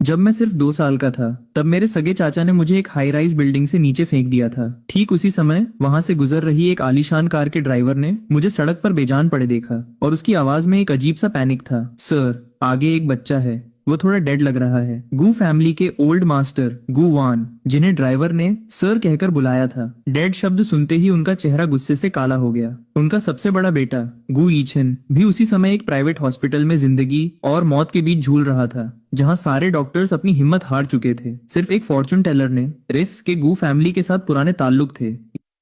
जब मैं सिर्फ 2 साल का था तब मेरे सगे चाचा ने मुझे एक हाई राइज बिल्डिंग से नीचे फेंक दिया था। ठीक उसी समय वहां से गुजर रही एक आलीशान कार के ड्राइवर ने मुझे सड़क पर बेजान पड़े देखा और उसकी आवाज में एक अजीब सा पैनिक था। सर, आगे एक बच्चा है, वो थोड़ा डेड लग रहा है। गू फैमिली के ओल्ड मास्टर गू वान, जिन्हें ड्राइवर ने सर कहकर बुलाया था। डेड शब्द सुनते ही उनका चेहरा गुस्से से काला हो गया। उनका सबसे बड़ा बेटा गू ईचन भी उसी समय एक प्राइवेट हॉस्पिटल में जिंदगी और मौत के बीच झूल रहा था, जहां सारे डॉक्टर्स अपनी हिम्मत हार चुके थे। सिर्फ एक फॉर्चून टेलर ने रेस के गू फैमिली के साथ पुराने ताल्लुक थे।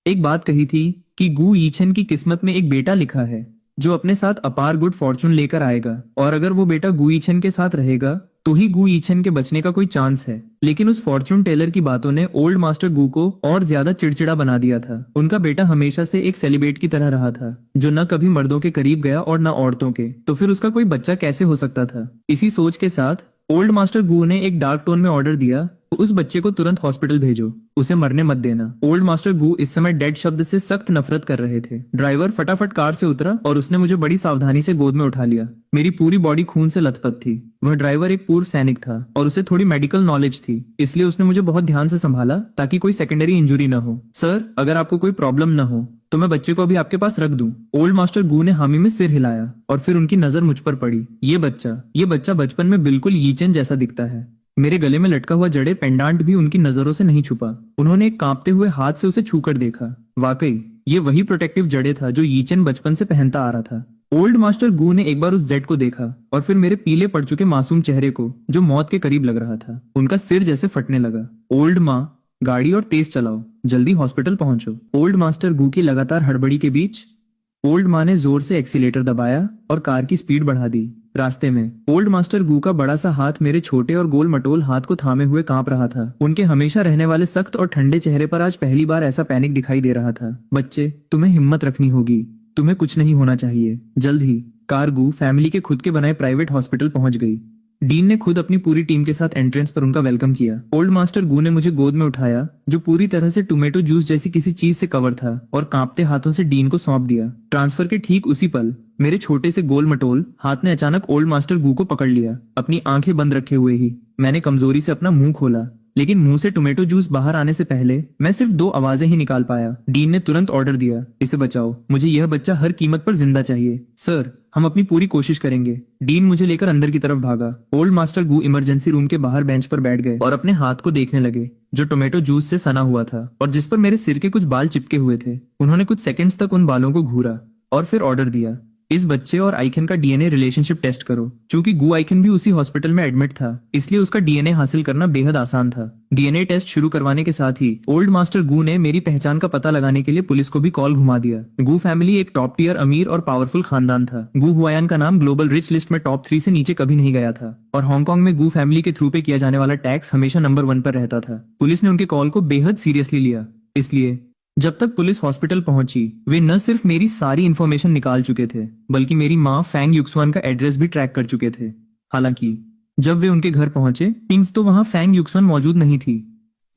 एक बात कही थी कि गू ईचन की किस्मत में एक बेटा लिखा है जो अपने साथ अपार गुड फॉर्चून लेकर आएगा, और अगर वो बेटा गू ईचन के साथ रहेगा तो ही गू ईचन के बचने का कोई चांस है। लेकिन उस फॉर्चून टेलर की बातों ने ओल्ड मास्टर गू को और ज्यादा चिड़चिड़ा बना दिया था। उनका बेटा हमेशा से एक सेलिब्रेट की तरह रहा था, जो न कभी मर्दों के करीब गया और न औरतों के, तो फिर उसका कोई बच्चा कैसे हो सकता था। इसी सोच के साथ ओल्ड मास्टर गू ने एक डार्क टोन में ऑर्डर दिया, तो उस बच्चे को तुरंत हॉस्पिटल भेजो, उसे मरने मत देना। ओल्ड मास्टर गू इस समय डेड शब्द से सख्त नफरत कर रहे थे। ड्राइवर फटाफट कार से उतरा और उसने मुझे बड़ी सावधानी से गोद में उठा लिया। मेरी पूरी बॉडी खून से लथपथ थी। वह ड्राइवर एक पूर्व सैनिक था और उसे थोड़ी मेडिकल नॉलेज थी, इसलिए उसने मुझे बहुत ध्यान से संभाला ताकि कोई सेकेंडरी इंजुरी न हो। सर, अगर आपको कोई प्रॉब्लम न हो तो मैं बच्चे को अभी आपके पास रख दूं। ओल्ड मास्टर गू ने हामी में सिर हिलाया और फिर उनकी नजर मुझ पर पड़ी। ये बच्चा बचपन में बिल्कुल यीचन जैसा दिखता है। मेरे गले में लटका हुआ जड़े पेंडांट भी उनकी नजरों से नहीं छुपा। उन्होंने एक कांपते हुए हाथ से उसे छूकर देखा। वाकई ये वही प्रोटेक्टिव जड़े था जो यीचन बचपन से पहनता आ रहा था। ओल्ड मास्टर गू ने एक बार उस जेड को देखा और फिर मेरे पीले पड़ चुके मासूम चेहरे को, जो मौत के करीब लग रहा था। उनका सिर जैसे फटने लगा। ओल्ड माँ, गाड़ी और तेज चलाओ, जल्दी हॉस्पिटल पहुंचो। ओल्ड मास्टर गू की लगातार हड़बड़ी के बीच ओल्ड माँ ने जोर से एक्सीलेटर दबाया और कार की स्पीड बढ़ा दी। रास्ते में ओल्ड मास्टर गू का बड़ा सा हाथ मेरे छोटे और गोल मटोल हाथ को थामे हुए कांप रहा था। उनके हमेशा रहने वाले सख्त और ठंडे चेहरे पर आज पहली बार ऐसा पैनिक दिखाई दे रहा था। बच्चे, तुम्हें हिम्मत रखनी होगी, तुम्हें कुछ नहीं होना चाहिए। जल्द ही कार गू फैमिली के खुद के बनाए प्राइवेट हॉस्पिटल पहुंच गई। डीन ने खुद अपनी पूरी टीम के साथ एंट्रेंस पर उनका वेलकम किया। ओल्ड मास्टर गू ने मुझे गोद में उठाया, जो पूरी तरह से टोमेटो जूस जैसी किसी चीज से कवर था, और कांपते हाथों से डीन को सौंप दिया। ट्रांसफर के ठीक उसी पल मेरे छोटे से गोल मटोल हाथ ने अचानक ओल्ड मास्टर गू को पकड़ लिया। अपनी आंखें बंद रखे हुए ही मैंने कमजोरी से अपना मुंह खोला, लेकिन मुंह से टोमेटो जूस बाहर आने से पहले मैं सिर्फ 2 आवाजें ही निकाल पाया। डीन ने तुरंत ऑर्डर दिया, इसे बचाओ, मुझे यह बच्चा हर कीमत पर जिंदा चाहिए। सर, हम अपनी पूरी कोशिश करेंगे। डीन मुझे लेकर अंदर की तरफ भागा। ओल्ड मास्टर गू इमरजेंसी रूम के बाहर बेंच पर बैठ गए और अपने हाथ को देखने लगे, जो टोमेटो जूस से सना हुआ था और जिस पर मेरे सिर के कुछ बाल चिपके हुए थे। उन्होंने कुछ सेकंड्स तक उन बालों को घूरा और फिर ऑर्डर दिया, इस बच्चे और आइकन का डीएनए रिलेशनशिप टेस्ट करो। चूंकि गू आइकन भी उसी हॉस्पिटल में एडमिट था, इसलिए उसका डीएनए हासिल करना बेहद आसान था। डीएनए टेस्ट शुरू करवाने के साथ ही ओल्ड मास्टर गू ने मेरी पहचान का पता लगाने के लिए पुलिस को भी कॉल घुमा दिया। गू फैमिली एक टॉप टियर अमीर और पावरफुल खानदान था। गू हुआयान का नाम ग्लोबल रिच लिस्ट में टॉप 3 से नीचे कभी नहीं गया था, और हांगकांग में गू फैमिली के थ्रू पे किया जाने वाला टैक्स हमेशा नंबर 1 पर रहता था। पुलिस ने उनके कॉल को बेहद सीरियसली लिया, इसलिए जब तक पुलिस हॉस्पिटल पहुंची, वे न सिर्फ मेरी सारी इंफॉर्मेशन निकाल चुके थे, बल्कि मेरी माँ फैंग युक्सवान का एड्रेस भी ट्रैक कर चुके थे। हालांकि जब वे उनके घर पहुंचे टिंग्स, तो वहां फैंग युक्सवान मौजूद नहीं थी।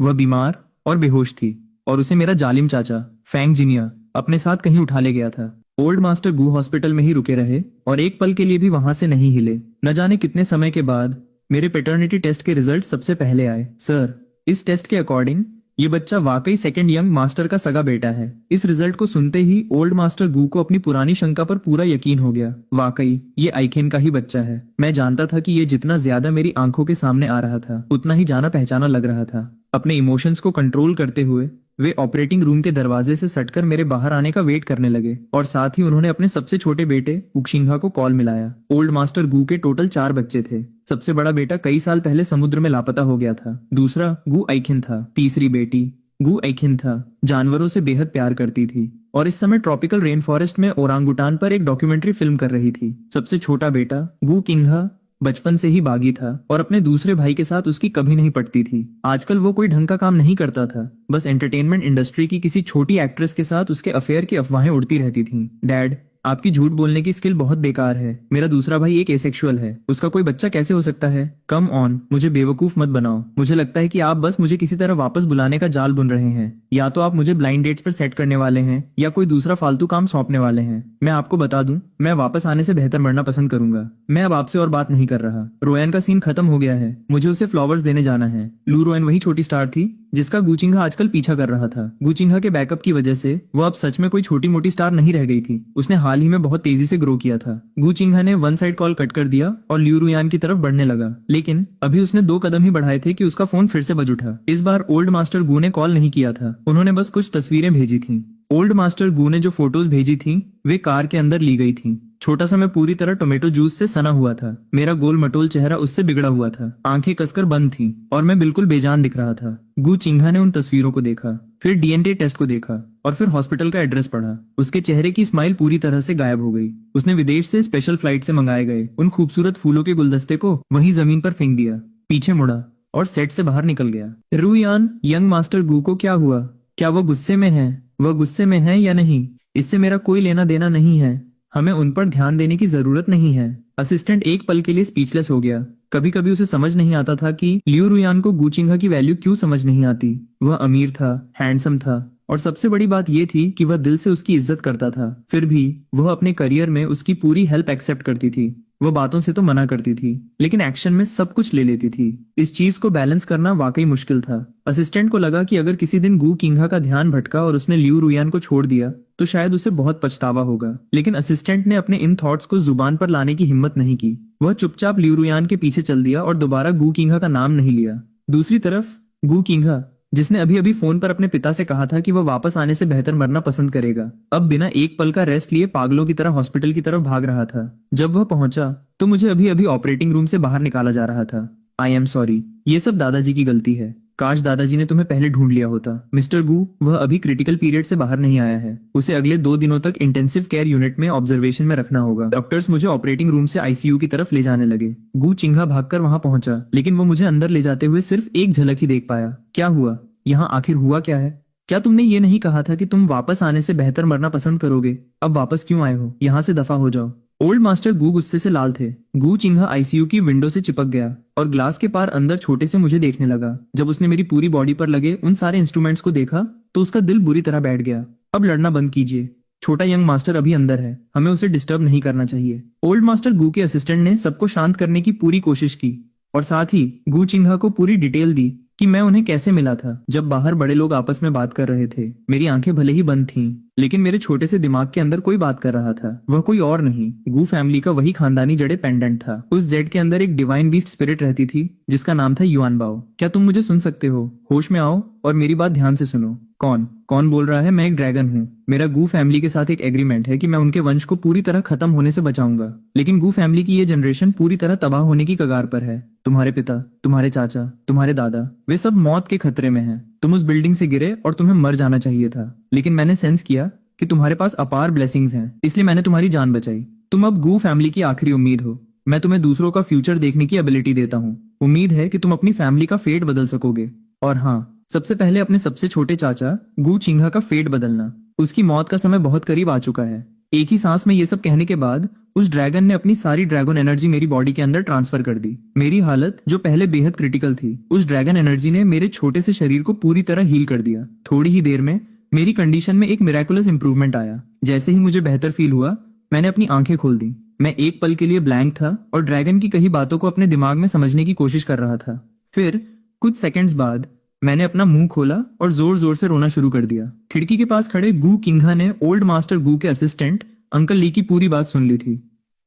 वह बीमार और बेहोश थी और उसे मेरा जालिम चाचा फैंग जिनिया अपने साथ कहीं उठा ले गया था। ओल्ड मास्टर गू हॉस्पिटल में ही रुके रहे और एक पल के लिए भी वहां से नहीं हिले। न जाने कितने समय के बाद मेरे पेटर्निटी टेस्ट के रिजल्ट सबसे पहले आए। सर, इस टेस्ट के अकॉर्डिंग ये बच्चा वाकई सेकंड यंग मास्टर का सगा बेटा है। इस रिजल्ट को सुनते ही ओल्ड मास्टर गू को अपनी पुरानी शंका पर पूरा यकीन हो गया। वाकई ये आइकेन का ही बच्चा है। मैं जानता था कि ये जितना ज्यादा मेरी आंखों के सामने आ रहा था, उतना ही जाना पहचाना लग रहा था। अपने इमोशंस को कंट्रोल करते हुए वे ऑपरेटिंग रूम के दरवाजे से सटकर मेरे बाहर आने का वेट करने लगे, और साथ ही उन्होंने अपने सबसे छोटे बेटे उक्शिंघा को कॉल मिलाया। ओल्ड मास्टर गू के टोटल 4 बच्चे थे। सबसे बड़ा बेटा कई साल पहले समुद्र में लापता हो गया था। दूसरा गू आइखिन था। तीसरी बेटी गू आइखिन था, जानवरों से बेहद प्यार करती थी और इस समय ट्रॉपिकल रेन फॉरेस्ट में ओरांगुटान पर एक डॉक्यूमेंट्री फिल्म कर रही थी। सबसे छोटा बेटा गू किंघा बचपन से ही बागी था और अपने दूसरे भाई के साथ उसकी कभी नहीं पटती थी। आजकल वो कोई ढंग का काम नहीं करता था, बस एंटरटेनमेंट इंडस्ट्री की किसी छोटी एक्ट्रेस के साथ उसके अफेयर की अफवाहें उड़ती रहती थीं। डैड, आपकी झूठ बोलने की स्किल बहुत बेकार है। मेरा दूसरा भाई एक एसेक्सुअल है, उसका कोई बच्चा कैसे हो सकता है? कम ऑन, मुझे बेवकूफ मत बनाओ। मुझे लगता है कि आप बस मुझे किसी तरह वापस बुलाने का जाल बुन रहे हैं। या तो आप मुझे ब्लाइंड डेट्स पर सेट करने वाले हैं या कोई दूसरा फालतू काम सौंपने वाले हैं। मैं आपको बता दूं, मैं वापस आने से बेहतर मरना पसंद करूंगा। मैं अब आपसे और बात नहीं कर रहा। रोयन का सीन खत्म हो गया है, मुझे उसे फ्लावर्स देने जाना है। लू रोयन वही छोटी स्टार थी जिसका गुचिंगा आजकल पीछा कर रहा था। गुचिंगा के बैकअप की वजह से वो अब सच में कोई छोटी मोटी स्टार नहीं रह गई थी। उसने हाल ही में बहुत तेजी से ग्रो किया था। गुचिंगा ने वन साइड कॉल कट कर दिया और ल्यू रुयान की तरफ बढ़ने लगा, लेकिन अभी उसने 2 कदम ही बढ़ाए थे कि उसका फोन फिर से बज उठा। इस बार ओल्ड मास्टर गू ने कॉल नहीं किया था, उन्होंने बस कुछ तस्वीरें भेजी थी। ओल्ड मास्टर गू ने जो फोटोज भेजी थी वे कार के अंदर ली गई थी। छोटा सा मैं पूरी तरह टोमेटो जूस से सना हुआ था। मेरा गोल मटोल चेहरा उससे बिगड़ा हुआ था, आंखें कसकर बंद थीं और मैं बिल्कुल बेजान दिख रहा था। गू चिंघा ने उन तस्वीरों को देखा, फिर डीएनए टेस्ट को देखा और फिर हॉस्पिटल का एड्रेस पढ़ा। उसके चेहरे की स्माइल पूरी तरह से गायब हो गई। उसने विदेश से स्पेशल फ्लाइट से मंगाए गए उन खूबसूरत फूलों के गुलदस्ते को वहीं जमीन पर फेंक दिया, पीछे मुड़ा और सेट से बाहर निकल गया। रुयान, यंग मास्टर गू को क्या हुआ? क्या वो गुस्से में है? वह गुस्से में है या नहीं, इससे मेरा कोई लेना देना नहीं है। हमें उन पर ध्यान देने की जरूरत नहीं है। असिस्टेंट एक पल के लिए स्पीचलेस हो गया। कभी कभी उसे समझ नहीं आता था कि लियू रुयान को गुचिंगा की वैल्यू क्यों समझ नहीं आती। वह अमीर था, हैंडसम था और सबसे बड़ी बात यह थी कि वह दिल से उसकी इज्जत करता था। फिर भी वह अपने करियर में उसकी पूरी हेल्प एक्सेप्ट करती थी। वह बातों से तो मना करती थी लेकिन एक्शन में सब कुछ ले लेती थी। इस चीज को बैलेंस करना वाकई मुश्किल था। असिस्टेंट को लगा कि अगर किसी दिन गू किंघा का ध्यान भटका और उसने लियू रुयान को छोड़ दिया तो शायद उसे बहुत पछतावा होगा, लेकिन असिस्टेंट ने अपने इन थॉट्स को जुबान पर लाने की हिम्मत नहीं की। वह चुपचाप लियू रुयान के पीछे चल दिया और दोबारा गू किंघा का नाम नहीं लिया। दूसरी तरफ गू किंघा, जिसने अभी अभी फोन पर अपने पिता से कहा था कि वह वापस आने से बेहतर मरना पसंद करेगा, अब बिना एक पल का रेस्ट लिए पागलों की तरह हॉस्पिटल की तरफ भाग रहा था। जब वह पहुंचा तो मुझे अभी अभी ऑपरेटिंग रूम से बाहर निकाला जा रहा था। आई एम सॉरी, ये सब दादाजी की गलती है। काश दादाजी ने तुम्हें पहले ढूंढ लिया होता। मिस्टर गू, वह अभी क्रिटिकल पीरियड से बाहर नहीं आया है। उसे अगले 2 दिनों तक इंटेंसिव केयर यूनिट में ऑब्जर्वेशन में रखना होगा। डॉक्टर्स मुझे ऑपरेटिंग रूम से आईसीयू की तरफ ले जाने लगे। गू चिंघा भागकर वहां पहुंचा, लेकिन वो मुझे अंदर ले जाते हुए सिर्फ एक झलक ही देख पाया। क्या हुआ? यहाँ आखिर हुआ क्या है? क्या तुमने ये नहीं कहा था कि तुम वापस आने से बेहतर मरना पसंद करोगे? अब वापस क्यों आए हो? यहाँ से दफा हो जाओ। ओल्ड मास्टर गू गुस्से से लाल थे। गू चिंघा आईसीयू की विंडो से चिपक गया और ग्लास के पार अंदर छोटे से मुझे देखने लगा। जब उसने मेरी पूरी बॉडी पर लगे उन सारे इंस्ट्रूमेंट्स को देखा तो उसका दिल बुरी तरह बैठ गया। अब लड़ना बंद कीजिए, छोटा यंग मास्टर अभी अंदर है, हमें उसे डिस्टर्ब नहीं करना चाहिए। ओल्ड मास्टर गू के असिस्टेंट ने सबको शांत करने की पूरी कोशिश की और साथ ही गू चिंघा को पूरी डिटेल दी कि मैं उन्हें कैसे मिला था जब बाहर बड़े लोग आपस में बात कर रहे थे। मेरी आंखें भले ही बंद थीं, लेकिन मेरे छोटे से दिमाग के अंदर कोई बात कर रहा था। वह कोई और नहीं, गू फैमिली का वही खानदानी जड़े पेंडेंट था। उस जेड के अंदर एक डिवाइन बीस्ट स्पिरिट रहती थी जिसका नाम था युआन बाओ। क्या तुम मुझे सुन सकते हो? होश में आओ और मेरी बात ध्यान से सुनो। कौन कौन बोल रहा है? मैं एक ड्रैगन हूँ। मेरा गू फैमिली के साथ एक एग्रीमेंट है कि मैं उनके वंश को पूरी तरह खत्म होने से बचाऊंगा, लेकिन गू फैमिली की ये जनरेशन पूरी तरह तबाह होने की कगार पर है। तुम्हारे पिता, तुम्हारे चाचा, तुम्हारे दादा, वे सब मौत के खतरे में हैं। तुम उस बिल्डिंग से गिरे और तुम्हें मर जाना चाहिए था, लेकिन मैंने सेंस किया कि तुम्हारे पास अपार ब्लेसिंग्स हैं, इसलिए मैंने तुम्हारी जान बचाई। तुम अब गू फैमिली की आखिरी उम्मीद हो। मैं तुम्हें दूसरों का फ्यूचर देखने की एबिलिटी देता हूँ। उम्मीद है कि तुम अपनी फैमिली का फेट बदल सकोगे। और हाँ, सबसे पहले अपने सबसे छोटे चाचा गू चिंघा का फेट बदलना। उसकी मौत का समय बहुत करीब आ चुका है। एक ही सांस में ये सब कहने के बाद उस ड्रैगन ने अपनी सारी ड्रैगन एनर्जी मेरी बॉडी के अंदर ट्रांसफर कर दी। मेरी हालत जो पहले बेहद क्रिटिकल थी, उस ड्रैगन एनर्जी ने मेरे छोटे से शरीर को पूरी तरह हील कर दिया। थोड़ी ही देर में मेरी कंडीशन में एक मिरेकुलस इंप्रूवमेंट आया। जैसे ही मुझे बेहतर फील हुआ, मैंने अपनी आंखें खोल दी। मैं एक पल के लिए ब्लैंक था और ड्रैगन की कही बातों को अपने दिमाग में समझने की कोशिश कर रहा था। फिर कुछ सेकंड्स बाद मैंने अपना मुंह खोला और जोर जोर से रोना शुरू कर दिया। खिड़की के पास खड़े गू किंघा ने ओल्ड मास्टर गू के असिस्टेंट अंकल ली की पूरी बात सुन ली थी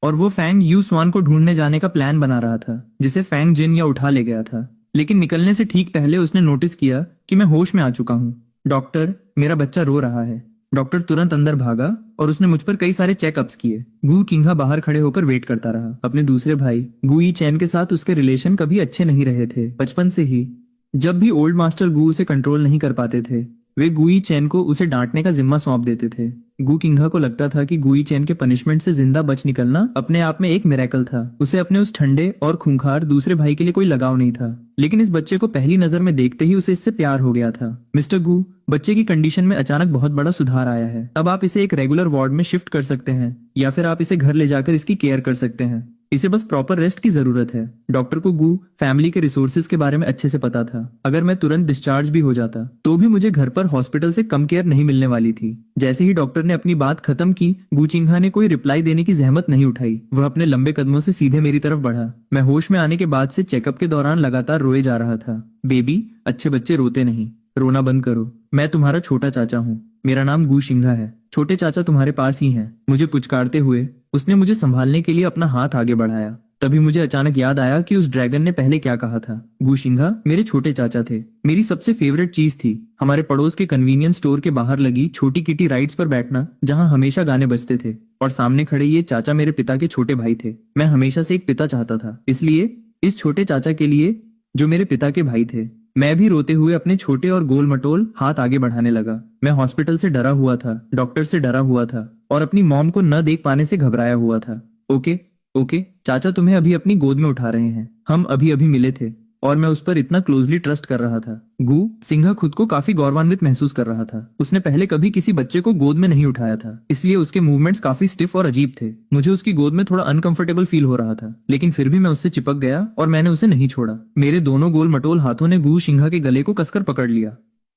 और वो फैंग यू स्वान को ढूंढने जाने का प्लान बना रहा था, जिसे फैंग जिन या उठा ले गया था। लेकिन निकलने से ठीक पहले उसने नोटिस किया कि मैं होश में आ चुका हूँ। डॉक्टर, मेरा बच्चा रो रहा है। डॉक्टर तुरंत अंदर भागा और उसने मुझ पर कई सारे चेकअप्स किए। गू किंघा बाहर खड़े होकर वेट करता रहा। अपने दूसरे भाई गू ई चैन के साथ उसके रिलेशन कभी अच्छे नहीं रहे थे। बचपन से ही जब भी ओल्ड मास्टर गू उसे कंट्रोल नहीं कर पाते थे, वे गुई चैन को उसे डांटने का जिम्मा सौंप देते थे। गु किंघा को लगता था कि गुई चैन के पनिशमेंट से जिंदा बच निकलना अपने आप में एक मिरेकल था। उसे अपने उस ठंडे और खूंखार दूसरे भाई के लिए कोई लगाव नहीं था, लेकिन इस बच्चे को पहली नजर में देखते ही उसे इससे प्यार हो गया था। मिस्टर गु, बच्चे की कंडीशन में अचानक बहुत बड़ा सुधार आया है। अब आप इसे एक रेगुलर वार्ड में शिफ्ट कर सकते हैं या फिर आप इसे घर ले जाकर इसकी केयर कर सकते हैं। इसे बस प्रॉपर रेस्ट की जरूरत है। डॉक्टर को गु फैमिली के रिसोर्सेज के बारे में अच्छे से पता था। अगर मैं तुरंत डिस्चार्ज भी हो जाता तो भी मुझे घर पर हॉस्पिटल से कम केयर नहीं मिलने वाली थी। जैसे ही डॉक्टर ने अपनी बात खत्म की, गु चिंघा ने कोई रिप्लाई देने की जहमत नहीं उठाई। वह अपने लंबे कदमों से सीधे मेरी तरफ बढ़ा। मैं होश में आने के बाद से चेकअप के दौरान लगातार रोए जा रहा था। बेबी, अच्छे बच्चे रोते नहीं, रोना बंद करो। मैं तुम्हारा छोटा चाचा हूँ। मेरा नाम गु शिंघा है। छोटे चाचा तुम्हारे पास ही हैं। मुझे पुचकारते हुए उसने मुझे संभालने के लिए अपना हाथ आगे बढ़ाया। तभी मुझे अचानक याद आया कि उस ड्रैगन ने पहले क्या कहा था। गु शिंघा मेरे छोटे चाचा थे। मेरी सबसे फेवरेट चीज थी हमारे पड़ोस के कन्वीनियंस स्टोर के बाहर लगी छोटी किटी राइड्स पर बैठना, जहां हमेशा गाने बजते थे। और सामने खड़े ये चाचा मेरे पिता के छोटे भाई थे। मैं हमेशा से एक पिता चाहता था, इसलिए इस छोटे चाचा के लिए जो मेरे पिता के भाई थे। मैं भी रोते हुए अपने छोटे और गोल मटोल हाथ आगे बढ़ाने लगा। मैं हॉस्पिटल से डरा हुआ था, डॉक्टर से डरा हुआ था और अपनी मॉम को न देख पाने से घबराया हुआ था। ओके ओके, चाचा तुम्हें अभी अपनी गोद में उठा रहे हैं। हम अभी अभी मिले थे और मैं उस पर इतना क्लोजली ट्रस्ट कर रहा था। गु सिंघा खुद को काफी गौरवान्वित महसूस कर रहा था। उसने पहले कभी किसी बच्चे को गोद में नहीं उठाया था, इसलिए उसके मूवमेंट्स काफी स्टिफ और अजीब थे। मुझे उसकी गोद में थोड़ा अनकंफर्टेबल फील हो रहा था, लेकिन फिर भी मैं उससे चिपक गया और मैंने उसे नहीं छोड़ा। मेरे दोनों गोल मटोल हाथों ने गु शिंघा के गले को कसकर पकड़ लिया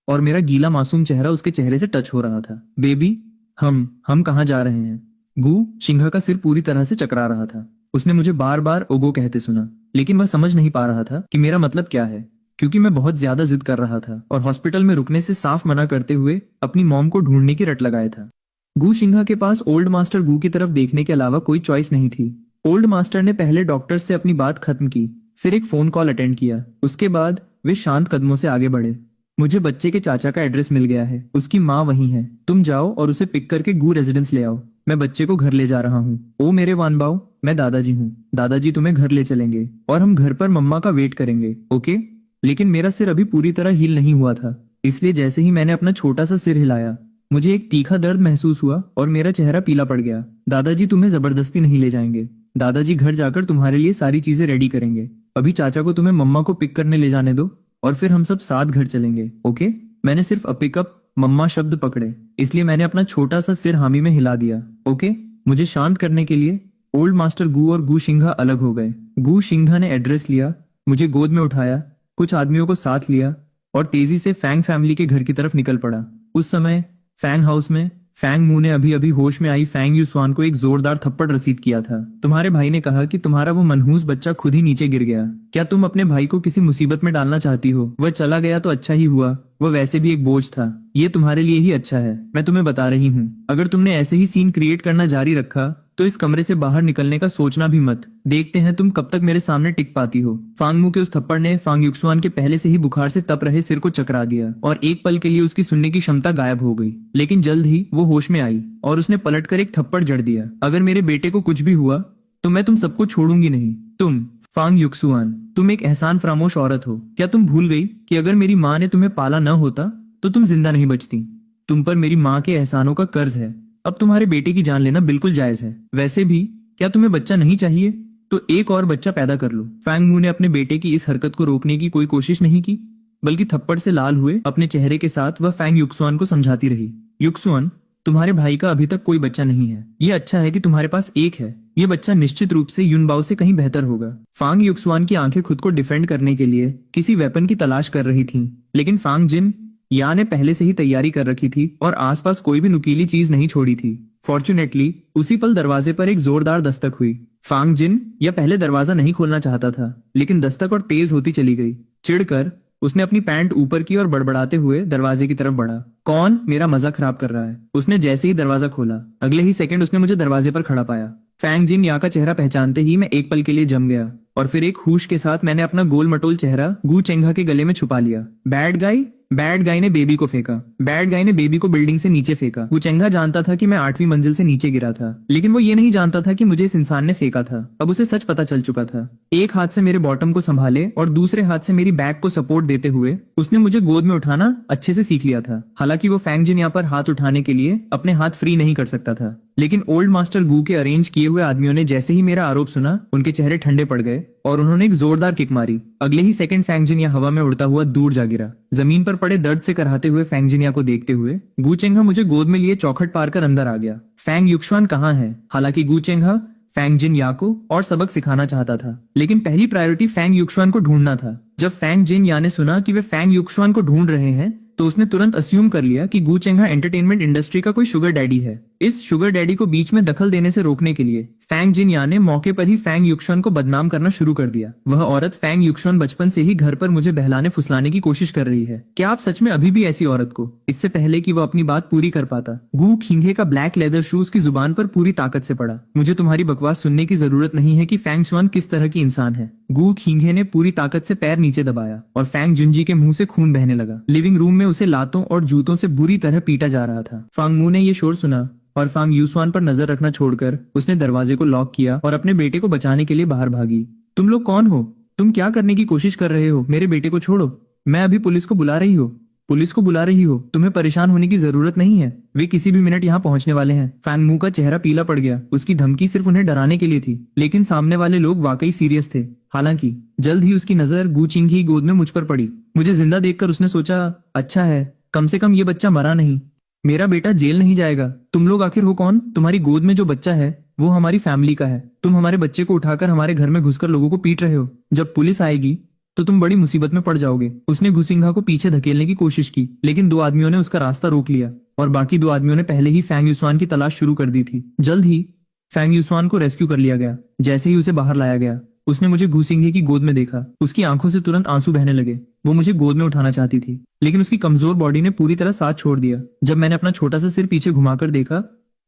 और मेरा गीला मासूम चेहरा उसके चेहरे से टच हो रहा था। बेबी, हम कहाँ जा रहे हैं? गु शिंघा का सिर पूरी तरह से चकरा रहा था। उसने मुझे बार बार ओगो कहते सुना, लेकिन वह समझ नहीं पा रहा था कि मेरा मतलब क्या है, क्योंकि मैं बहुत ज्यादा जिद कर रहा था और हॉस्पिटल में रुकने से साफ मना करते हुए अपनी मॉम को ढूंढने की रट लगाया था। गु शिंघा के पास ओल्ड मास्टर गु की तरफ देखने के अलावा कोई चॉइस नहीं थी। ओल्ड मास्टर ने पहले डॉक्टर से अपनी बात खत्म की, फिर एक फोन कॉल अटेंड किया। उसके बाद वे शांत कदमों से आगे बढ़े। मुझे बच्चे के चाचा का एड्रेस मिल गया है। उसकी माँ वहीं है। तुम जाओ और उसे पिक करके गु रेजिडेंस ले आओ। मैं बच्चे को घर ले जा रहा हूँ। ओ मेरे वानबाओ, मैं दादाजी हूँ। दादाजी तुम्हें घर ले चलेंगे और हम घर पर मम्मा का वेट करेंगे, ओके? लेकिन मेरा सिर अभी पूरी तरह हील नहीं हुआ था, इसलिए जैसे ही मैंने अपना छोटा सा सिर हिलाया, मुझे एक तीखा दर्द महसूस हुआ और मेरा चेहरा पीला पड़ गया। दादाजी तुम्हें जबरदस्ती नहीं ले जाएंगे। दादाजी घर जाकर तुम्हारे लिए सारी चीजें रेडी करेंगे। अभी चाचा को तुम्हें मम्मा को पिक करने ले जाने दो और फिर हम सब साथ घर चलेंगे, ओके? मैंने सिर्फ अ पिकअप मम्मा शब्द पकड़े, इसलिए मैंने अपना छोटा सा सिर हामी में हिला दिया, ओके? मुझे शांत करने के लिए ओल्ड मास्टर गु और गु शिंघा अलग हो गए। गु शिंघा ने एड्रेस लिया, मुझे गोद में उठाया, कुछ आदमियों को साथ लिया और तेजी से फैंग फैमिली के घर की तरफ निकल पड़ा। उस समय फैंग हाउस में फैंग मू ने अभी अभी होश में आई फैंग यूसुआन को एक जोरदार थप्पड़ रसीद किया था। तुम्हारे भाई ने कहा कि तुम्हारा वो मनहूस बच्चा खुद ही नीचे गिर गया। क्या तुम अपने भाई को किसी मुसीबत में डालना चाहती हो? वह चला गया तो अच्छा ही हुआ, वह वैसे भी एक बोझ था। ये तुम्हारे लिए ही अच्छा है, मैं तुम्हें बता रही हूँ। अगर तुमने ऐसे ही सीन क्रिएट करना जारी रखा तो इस कमरे से बाहर निकलने का सोचना भी मत। देखते हैं तुम कब तक मेरे सामने टिक पाती हो। फांग मू के उस थप्पड़ ने फांग युक्सुआन के पहले से ही बुखार से तप रहे सिर को चकरा दिया और एक पल के लिए उसकी सुनने की क्षमता गायब हो गई। लेकिन जल्द ही वो होश में आई और उसने पलटकर एक थप्पड़ जड़ दिया। अगर मेरे बेटे को कुछ भी हुआ तो मैं तुम सबको छोड़ूंगी नहीं। तुम फांग युक्सुआन, तुम एक एहसान फरामोश औरत हो। क्या तुम भूल गई कि अगर मेरी माँ ने तुम्हें पाला न होता तो तुम जिंदा नहीं बचती? तुम पर मेरी माँ के एहसानों का कर्ज है। अब तुम्हारे बेटे की जान लेना बिल्कुल जायज है। वैसे भी क्या तुम्हें बच्चा नहीं चाहिए तो एक और बच्चा पैदा कर लो। फैंग मू ने अपने बेटे की इस हरकत को रोकने की कोई कोशिश नहीं की, बल्कि थप्पड़ से लाल हुए अपने चेहरे के साथ वह फैंग युक्सुआन को समझाती रही। युक्सुआन, तुम्हारे भाई का अभी तक कोई बच्चा नहीं है। ये अच्छा है कि तुम्हारे पास एक है। ये बच्चा निश्चित रूप से युनबाओ से कहीं बेहतर होगा। फांग युक्सुआन की आंखें खुद को डिफेंड करने के लिए किसी वेपन की तलाश कर रही थीं, लेकिन फांग जिन या ने पहले से ही तैयारी कर रखी थी और आसपास कोई भी नुकीली चीज नहीं छोड़ी थी। फॉर्चुनेटली उसी पल दरवाजे पर एक जोरदार दस्तक हुई। फांग जिन या पहले दरवाजा नहीं खोलना चाहता था, लेकिन दस्तक और तेज होती चली गई। चिढ़कर उसने अपनी पैंट ऊपर की और बड़बड़ाते हुए दरवाजे की तरफ बढ़ा। कौन मेरा मजा खराब कर रहा है? उसने जैसे ही दरवाजा खोला, अगले ही सेकंड उसने मुझे दरवाजे पर खड़ा पाया। फैंग जिन या का चेहरा पहचानते ही मैं एक पल के लिए जम गया और फिर एक होश के साथ मैंने अपना गोल मटोल चेहरा गु चेंघा के गले में छुपा लिया। बैड गाई, बैड गाय ने बेबी को फेंका। बैड गाय ने बेबी को बिल्डिंग से नीचे फेंका। गुचेंगा जानता था कि मैं 8वीं मंजिल से नीचे गिरा था, लेकिन वो ये नहीं जानता था कि मुझे इस इंसान ने फेंका था। अब उसे सच पता चल चुका था। एक हाथ से मेरे बॉटम को संभाले और दूसरे हाथ से मेरी बैक को सपोर्ट देते हुए उसने मुझे गोद में उठाना अच्छे से सीख लिया था। हालांकि वो फैंगजिन पर हाथ उठाने के लिए अपने हाथ फ्री नहीं कर सकता था, लेकिन ओल्ड मास्टर गू के अरेंज किए हुए आदमियों ने जैसे ही मेरा आरोप सुना, उनके चेहरे ठंडे पड़ गए और उन्होंने एक जोरदार किक मारी। अगले ही सेकंड फैंगजिन हवा में उड़ता हुआ दूर जा गिरा। जमीन पर पड़े दर्द से कराहते हुए फैंगजिन को देखते हुए गूचेंगा मुझे गोद में लिए चौखट पार कर अंदर आ गया। फैंग युक्शुआन कहाँ है? हालांकि गूचेंगा फैंग जिन या को और सबक सिखाना चाहता था, लेकिन पहली प्रायोरिटी फैंग युक्शुआन को ढूंढना था। जब फैंग जिन या ने सुना कि वे फैंग युक्शुआन को ढूंढ रहे हैं, तो उसने तुरंत अस्यूम कर लिया कि गूचेंगा एंटरटेनमेंट इंडस्ट्री का कोई शुगर डैडी है। इस शुगर डैडी को बीच में दखल देने से रोकने के लिए फैंग जिन या ने मौके पर ही फैंग युक्शुआन को बदनाम करना शुरू कर दिया। वह औरत फैंग युक्शुआन बचपन से ही घर पर मुझे बहलाने फुसलाने की कोशिश कर रही है। क्या आप सच में अभी भी ऐसी औरत को? इससे पहले कि वह अपनी बात पूरी कर पाता, गू खिंगे का ब्लैक लेदर शूज की जुबान पर पूरी ताकत से पड़ा। मुझे तुम्हारी बकवास सुनने की जरूरत नहीं है कि फैंग शुआन किस तरह की इंसान है। गू खिंगे ने पूरी ताकत से पैर नीचे दबाया और फैंग जुनजी के मुंह से खून बहने लगा। लिविंग रूम में उसे लातों और जूतों से बुरी तरह पीटा जा रहा था। फांग मू ने ये शोर सुना और फांग यूसुआन पर नजर रखना छोड़कर उसने दरवाजे को लॉक किया और अपने बेटे को बचाने के लिए बाहर भागी। तुम लोग कौन हो? तुम क्या करने की कोशिश कर रहे हो? मेरे बेटे को छोड़ो। मैं अभी पुलिस को बुला रही हूँ। पुलिस को बुला रही हो? तुम्हें परेशान होने की जरूरत नहीं है, वे किसी भी मिनट यहाँ पहुंचने वाले हैं। फैंग मू का चेहरा पीला पड़ गया। उसकी धमकी सिर्फ उन्हें डराने के लिए थी, लेकिन सामने वाले लोग वाकई सीरियस थे। हालांकि जल्द ही उसकी नजर गू चिंग की गोद में मुझ पर पड़ी। मुझे जिंदा देखकर उसने सोचा, अच्छा है, कम से कम ये बच्चा मरा नहीं। मेरा बेटा जेल नहीं जाएगा। तुम लोग आखिर हो कौन? तुम्हारी गोद में जो बच्चा है वो हमारी फैमिली का है। तुम हमारे बच्चे को उठाकर हमारे घर में घुसकर लोगों को पीट रहे हो। जब पुलिस आएगी तो तुम बड़ी मुसीबत में पड़ जाओगे। उसने गुसिंघा को पीछे धकेलने की कोशिश की, लेकिन 2 आदमियों ने उसका रास्ता रोक लिया और बाकी 2 आदमियों ने पहले ही फैंग यूसुआन की तलाश शुरू कर दी थी। जल्द ही फैंग यूसुआन को रेस्क्यू कर लिया गया। जैसे ही उसे बाहर लाया गया, उसने मुझे गुसिंघे की गोद में देखा। उसकी आंखों से तुरंत आंसू बहने लगे। वो मुझे गोद में उठाना चाहती थी, लेकिन उसकी कमजोर बॉडी ने पूरी तरह साथ छोड़ दिया। जब मैंने अपना छोटा सा सिर पीछे घुमाकर देखा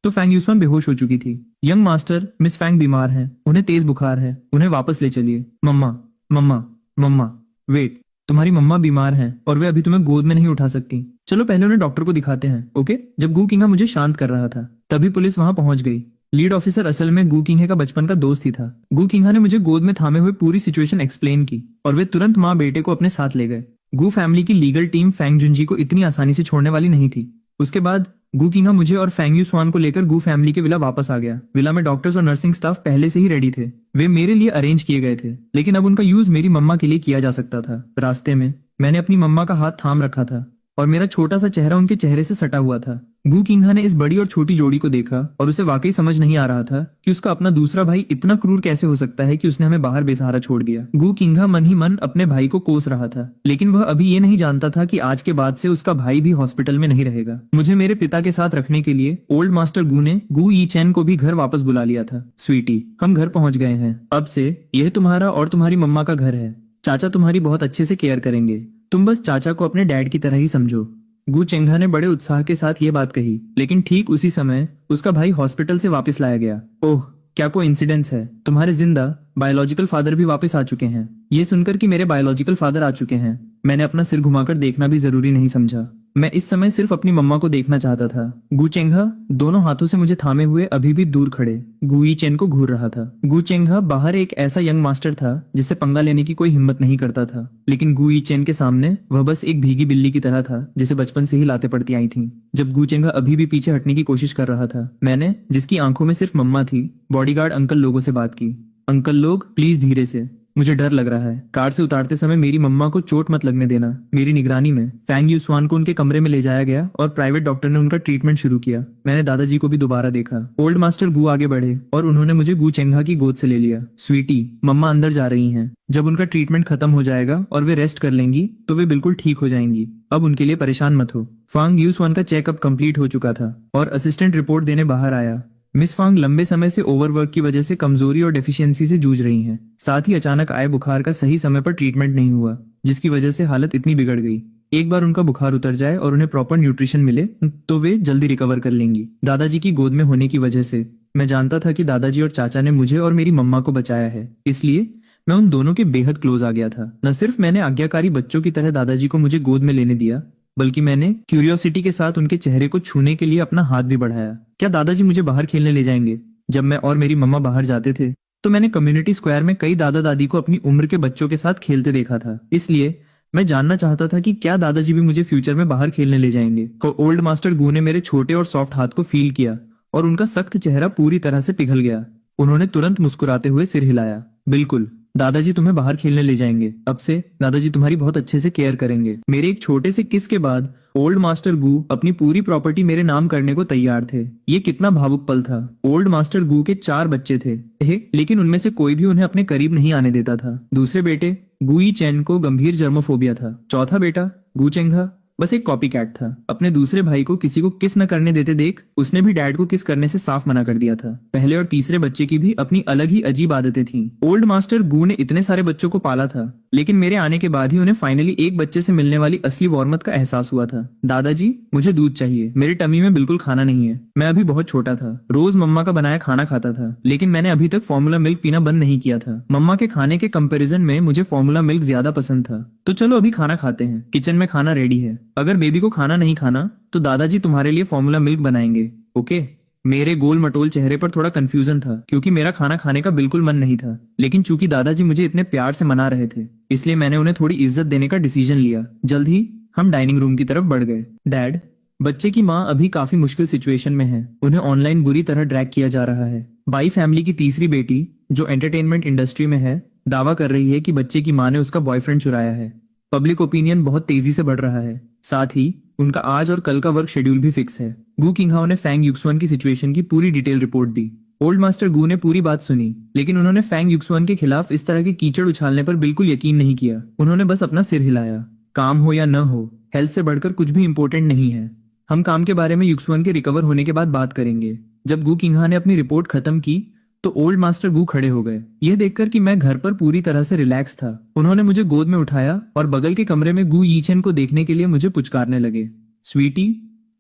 तो फैंग यूसुआन बेहोश हो चुकी थी। यंग मास्टर, मिस फैंग बीमार हैं, उन्हें तेज बुखार है, उन्हें वापस ले चलिए। मम्मा मम्मा मम्मा, वेट, तुम्हारी मम्मा बीमार हैं और वे अभी तुम्हें गोद में नहीं उठा सकती। चलो पहले उन्हें डॉक्टर को दिखाते हैं, ओके? जब गू किंगा मुझे शांत कर रहा था, तभी पुलिस वहां पहुंच गई। लीड ऑफिसर असल में गू किंगे का बचपन का दोस्त ही था। गू किंगा ने मुझे गोद में थामे हुए पूरी सिचुएशन एक्सप्लेन की और वे तुरंत माँ बेटे को अपने साथ ले गए। गू फैमिली की लीगल टीम फैंग जुनजी को इतनी आसानी से छोड़ने वाली नहीं थी। उसके बाद गू किंगा मुझे और फैंग यूसुआन को लेकर गू फैमिली के विला वापस आ गया। विला में डॉक्टर्स और नर्सिंग स्टाफ पहले से ही रेडी थे। वे मेरे लिए अरेंज किए गए थे, लेकिन अब उनका यूज मेरी मम्मा के लिए किया जा सकता था। रास्ते में मैंने अपनी मम्मा का हाथ थाम रखा था और मेरा छोटा सा चेहरा उनके चेहरे से सटा हुआ था। गू किंगा ने इस बड़ी और छोटी जोड़ी को देखा और उसे वाकई समझ नहीं आ रहा था कि उसका अपना दूसरा भाई इतना क्रूर कैसे हो सकता है कि उसने हमें बाहर बेसहारा छोड़ दिया। गू किंगा मन ही मन अपने भाई को कोस रहा था, लेकिन वह अभी ये नहीं जानता था कि आज के बाद से उसका भाई भी हॉस्पिटल में नहीं रहेगा। मुझे मेरे पिता के साथ रखने के लिए ओल्ड मास्टर गू ने गू ई चैन को भी घर वापस बुला लिया था। स्वीटी, हम घर पहुंच गए हैं। अब से यह तुम्हारा और तुम्हारी मम्मा का घर है। चाचा तुम्हारी बहुत अच्छे से केयर करेंगे। तुम बस चाचा को अपने डैड की तरह ही समझो। गू चेंगा ने बड़े उत्साह के साथ ये बात कही, लेकिन ठीक उसी समय उसका भाई हॉस्पिटल से वापस लाया गया। ओह, क्या कोई इंसिडेंस है? तुम्हारे जिंदा बायोलॉजिकल फादर भी वापस आ चुके हैं। ये सुनकर कि मेरे बायोलॉजिकल फादर आ चुके हैं, मैंने अपना सिर घुमाकर देखना भी जरूरी नहीं समझा। मैं इस समय सिर्फ अपनी मम्मा को देखना चाहता था। गू चेंगा दोनों हाथों से मुझे थामे हुए अभी भी दूर खड़े गू ई चेन को घूर रहा था। गू चेंगा बाहर एक ऐसा यंग मास्टर था जिससे पंगा लेने की कोई हिम्मत नहीं करता था, लेकिन गू ई चेन के सामने वह बस एक भीगी बिल्ली की तरह था जिसे बचपन से ही लाते पड़ती आई थी। जब गू चेंगा अभी भी पीछे हटने की कोशिश कर रहा था, मैंने, जिसकी आंखों में सिर्फ मम्मा थी, बॉडीगार्ड अंकल लोगों से बात की। अंकल लोग, प्लीज धीरे से, मुझे डर लग रहा है। कार से उतारते समय मेरी मम्मा को चोट मत लगने देना। मेरी निगरानी में फैंग यूसुआन को उनके कमरे में ले जाया गया और प्राइवेट डॉक्टर ने उनका ट्रीटमेंट शुरू किया। मैंने दादाजी को भी दोबारा देखा। ओल्ड मास्टर गू आगे बढ़े और उन्होंने मुझे गू चेंगा की गोद से ले लिया। स्वीटी, मम्मा अंदर जा रही हैं। जब उनका ट्रीटमेंट खत्म हो जाएगा और वे रेस्ट कर लेंगी तो वे बिल्कुल ठीक हो जाएंगी। अब उनके लिए परेशान मत हो। फांग यूसुआन का चेकअप कंप्लीट हो चुका था और असिस्टेंट रिपोर्ट देने बाहर आया। मिस फांग लंबे समय से ओवरवर्क की वजह से कमजोरी और डेफिशिएंसी से जूझ रही हैं। साथ ही अचानक आए बुखार का सही समय पर ट्रीटमेंट नहीं हुआ, जिसकी वजह से हालत इतनी बिगड़ गई। एक बार उनका बुखार उतर जाए और उन्हें प्रॉपर न्यूट्रिशन मिले तो वे जल्दी रिकवर कर लेंगी। दादाजी की गोद में होने की वजह से मैं जानता था कि दादाजी और चाचा ने मुझे और मेरी मम्मा को बचाया है, इसलिए मैं उन दोनों के बेहद क्लोज आ गया था। न सिर्फ मैंने आज्ञाकारी बच्चों की तरह दादाजी को मुझे गोद में लेने दिया, बल्कि मैंने क्यूरियोसिटी के साथ उनके चेहरे को छूने के लिए अपना हाथ भी बढ़ाया। क्या दादाजी मुझे बाहर खेलने ले जाएंगे? जब मैं और मेरी मम्मा बाहर जाते थे तो मैंने कम्युनिटी स्क्वायर में कई दादा दादी को अपनी उम्र के बच्चों के साथ खेलते देखा था, इसलिए मैं जानना चाहता था कि क्या दादाजी भी मुझे फ्यूचर में बाहर खेलने ले जाएंगे। और ओल्ड मास्टर गू ने मेरे छोटे और सॉफ्ट हाथ को फील किया और उनका सख्त चेहरा पूरी तरह से पिघल गया। उन्होंने तुरंत मुस्कुराते हुए सिर हिलाया। बिल्कुल, दादाजी तुम्हें बाहर खेलने ले जाएंगे। अब से दादाजी तुम्हारी बहुत अच्छे से केयर करेंगे। मेरे एक छोटे से किस के बाद ओल्ड मास्टर गू अपनी पूरी प्रॉपर्टी मेरे नाम करने को तैयार थे। ये कितना भावुक पल था। ओल्ड मास्टर गू के 4 बच्चे थे, लेकिन उनमें से कोई भी उन्हें अपने करीब नहीं आने देता था। दूसरे बेटे गुई चैन को गंभीर जर्मोफोबिया था। चौथा बेटा गू चेंगा बस एक कॉपी कैट था। अपने दूसरे भाई को किसी को किस न करने देते देख उसने भी डैड को किस करने से साफ मना कर दिया था। पहले और तीसरे बच्चे की भी अपनी अलग ही अजीब आदतें थीं। ओल्ड मास्टर गू ने इतने सारे बच्चों को पाला था, लेकिन मेरे आने के बाद ही उन्हें फाइनली एक बच्चे से मिलने वाली असली वार्मथ का एहसास हुआ था। दादाजी मुझे दूध चाहिए, मेरे टमी में बिल्कुल खाना नहीं है। मैं अभी बहुत छोटा था, रोज मम्मा का बनाया खाना खाता था, लेकिन मैंने अभी तक फॉर्मूला मिल्क पीना बंद नहीं किया था। मम्मा के खाने के कंपैरिजन में मुझे फॉर्मूला मिल्क ज्यादा पसंद था। तो चलो अभी खाना खाते हैं, किचन में खाना रेडी है। अगर बेबी को खाना नहीं खाना तो दादाजी तुम्हारे लिए फॉर्मूला मिल्क बनाएंगे, ओके? मेरे गोल मटोल चेहरे पर थोड़ा कंफ्यूजन था क्योंकि मेरा खाना खाने का बिल्कुल मन नहीं था, लेकिन चूंकि दादाजी मुझे इतने प्यार से मना रहे थे इसलिए मैंने उन्हें थोड़ी इज्जत देने का डिसीजन लिया। जल्द ही हम डाइनिंग रूम की तरफ बढ़ गए। डैड, बच्चे की माँ अभी काफी मुश्किल सिचुएशन में है। उन्हें ऑनलाइन बुरी तरह ड्रैग किया जा रहा है। बाई फैमिली की तीसरी बेटी जो एंटरटेनमेंट इंडस्ट्री में है दावा कर रही है कि बच्चे की माँ ने उसका बॉयफ्रेंड चुराया है। पब्लिक ओपिनियन बहुत तेजी से बढ़ रहा है। साथ ही उनका आज और कल का वर्क शेड्यूल भी फिक्स है। गू किंगहाओ ने फैंग युक्सुअन की सिचुएशन की पूरी डिटेल रिपोर्ट दी। ओल्ड मास्टर गू ने पूरी बात सुनी, लेकिन उन्होंने फैंग युक्सुअन के खिलाफ इस तरह के कीचड़ उछालने पर बिल्कुल यकीन नहीं किया। उन्होंने बस अपना सिर हिलाया। काम हो या न हो, हेल्थ से बढ़कर कुछ भी इंपॉर्टेंट नहीं है। हम काम के बारे में युक्सुअन के रिकवर होने के बाद बात करेंगे। जब गू किंगहा ने अपनी रिपोर्ट खत्म की तो ओल्ड मास्टर गू खड़े हो गए। यह देखकर कि मैं घर पर पूरी तरह से रिलैक्स था, उन्होंने मुझे गोद में उठाया और बगल के कमरे में गू यीचेन को देखने के लिए मुझे पुचकारने लगे। स्वीटी,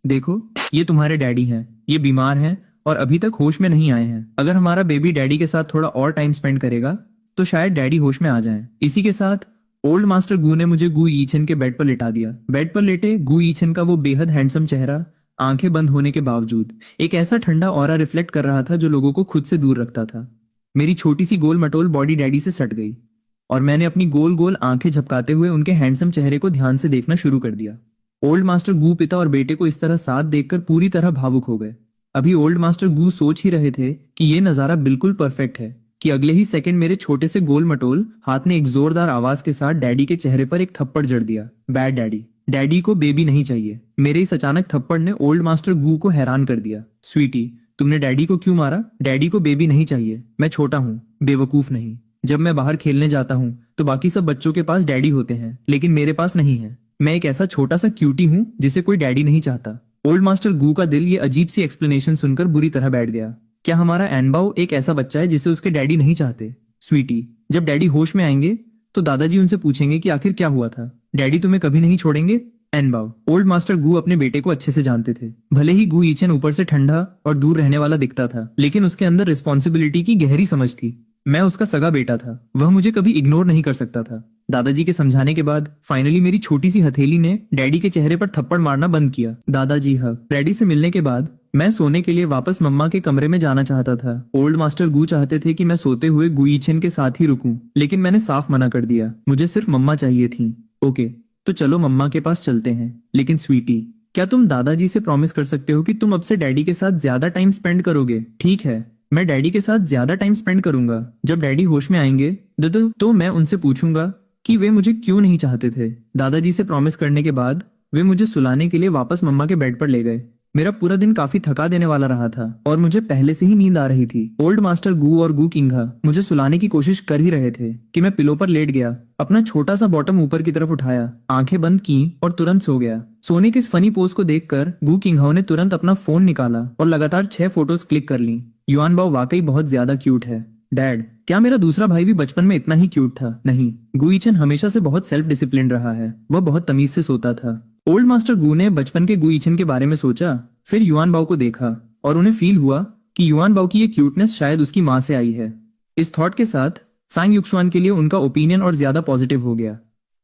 देखो, ये तुम्हारे डैडी हैं। ये बीमार हैं और अभी तक होश में नहीं आए हैं। अगर हमारा बेबी डैडी के साथ थोड़ा और टाइम स्पेंड करेगा तो शायद डैडी होश में आ जाएं। इसी के साथ ओल्ड मास्टर गू ने मुझे गू यीचेन के बेड पर लिटा दिया। बेड पर लेटे गू यीचेन का वो बेहद हैंडसम चेहरा आंखें बंद होने के बावजूद एक ऐसा ठंडा ऑरा रिफ्लेक्ट कर रहा था जो लोगों को खुद से दूर रखता था। मेरी छोटी सी गोल मटोल बॉडी डैडी से सट गई और मैंने अपनी गोल गोल आंखें झपकाते हुए उनके हैंडसम चेहरे को ध्यान से देखना शुरू कर दिया। ओल्ड मास्टर गू पिता और बेटे को इस तरह साथ देखकर पूरी तरह भावुक हो गए। अभी ओल्ड मास्टर गू सोच ही रहे थे कि ये नजारा बिल्कुल परफेक्ट है कि अगले ही सेकंड मेरे छोटे से गोल मटोल हाथ ने एक जोरदार आवाज के साथ डैडी के चेहरे पर एक थप्पड़ जड़ दिया। बैड डैडी, डैडी को बेबी नहीं चाहिए। मेरे इस अचानक थप्पड़ ने ओल्ड मास्टर गू को हैरान कर दिया। स्वीटी, तुमने डैडी को क्यों मारा? डैडी को बेबी नहीं चाहिए। मैं छोटा हूँ, बेवकूफ नहीं। जब मैं बाहर खेलने जाता हूँ तो बाकी सब बच्चों के पास डैडी होते हैं, लेकिन मेरे पास नहीं है। मैं एक ऐसा छोटा सा क्यूटी हूँ जिसे कोई डैडी नहीं चाहता। ओल्ड मास्टर गू का दिल ये अजीब सी एक्सप्लेनेशन सुनकर बुरी तरह बैठ गया। क्या हमारा एनबाओ एक ऐसा बच्चा है जिसे उसके डैडी नहीं चाहते? स्वीटी, जब डैडी होश में आएंगे तो दादाजी उनसे पूछेंगे कि आखिर क्या हुआ था। डैडी तुम्हें कभी नहीं छोड़ेंगे। एनबाओ, ओल्ड मास्टर गू अपने बेटे को अच्छे से जानते थे। भले ही गू यीचेन ऊपर से ठंडा और दूर रहने वाला दिखता था, लेकिन उसके अंदर रिस्पॉन्सिबिलिटी की गहरी समझ थी। मैं उसका सगा बेटा था, वह मुझे कभी इग्नोर नहीं कर सकता था। दादाजी के समझाने के बाद फाइनली मेरी छोटी सी हथेली ने डैडी के चेहरे पर थप्पड़ मारना बंद किया। दादाजी हाँ, डैडी से मिलने के बाद मैं सोने के लिए वापस मम्मा के कमरे में जाना चाहता था। ओल्ड मास्टर गू चाहते थे कि मैं सोते हुए गू यीचेन के साथ ही रुकूं, लेकिन मैंने साफ मना कर दिया। मुझे सिर्फ मम्मा चाहिए थी। ओके, तो चलो मम्मा के पास चलते हैं। लेकिन स्वीटी, क्या तुम दादाजी से प्रॉमिस कर सकते हो कि तुम अब से डैडी के साथ ज्यादा टाइम स्पेंड करोगे? ठीक है, मैं डैडी के साथ ज्यादा टाइम स्पेंड करूंगा। जब डैडी होश में आएंगे तो मैं उनसे पूछूंगा कि वे मुझे क्यों नहीं चाहते थे। दादाजी से प्रॉमिस करने के बाद वे मुझे सुलाने के लिए वापस मम्मा के बेड पर ले गए। मेरा पूरा दिन काफी थका देने वाला रहा था और मुझे पहले से ही नींद आ रही थी। ओल्ड मास्टर गू और गू किंगहा मुझे सुलाने की कोशिश कर ही रहे थे कि मैं पिलो पर लेट गया, अपना छोटा सा बॉटम ऊपर की तरफ उठाया, आंखें बंद की और तुरंत सो गया। सोने के इस फनी पोज को देखकर गू किंगहाओ ने तुरंत अपना फोन निकाला और लगातार 6 फोटोज क्लिक कर ली। युआन बाओ वाकई बहुत ज्यादा क्यूट है। डैड, क्या मेरा दूसरा भाई भी बचपन में इतना ही क्यूट था? नहीं, गू यीचेन हमेशा से बहुत सेल्फ डिसिप्लिन रहा है। वह बहुत तमीज से सोता था। ओल्ड मास्टर गू ने बचपन के गू यीचेन के बारे में सोचा, फिर युआन बाओ को देखा और उन्हें फील हुआ कि युआन बाओ की ये क्यूटनेस शायद उसकी माँ से आई है। इस थॉट के साथ फैंग युक्सुआन के लिए उनका ओपिनियन और ज्यादा पॉजिटिव हो गया।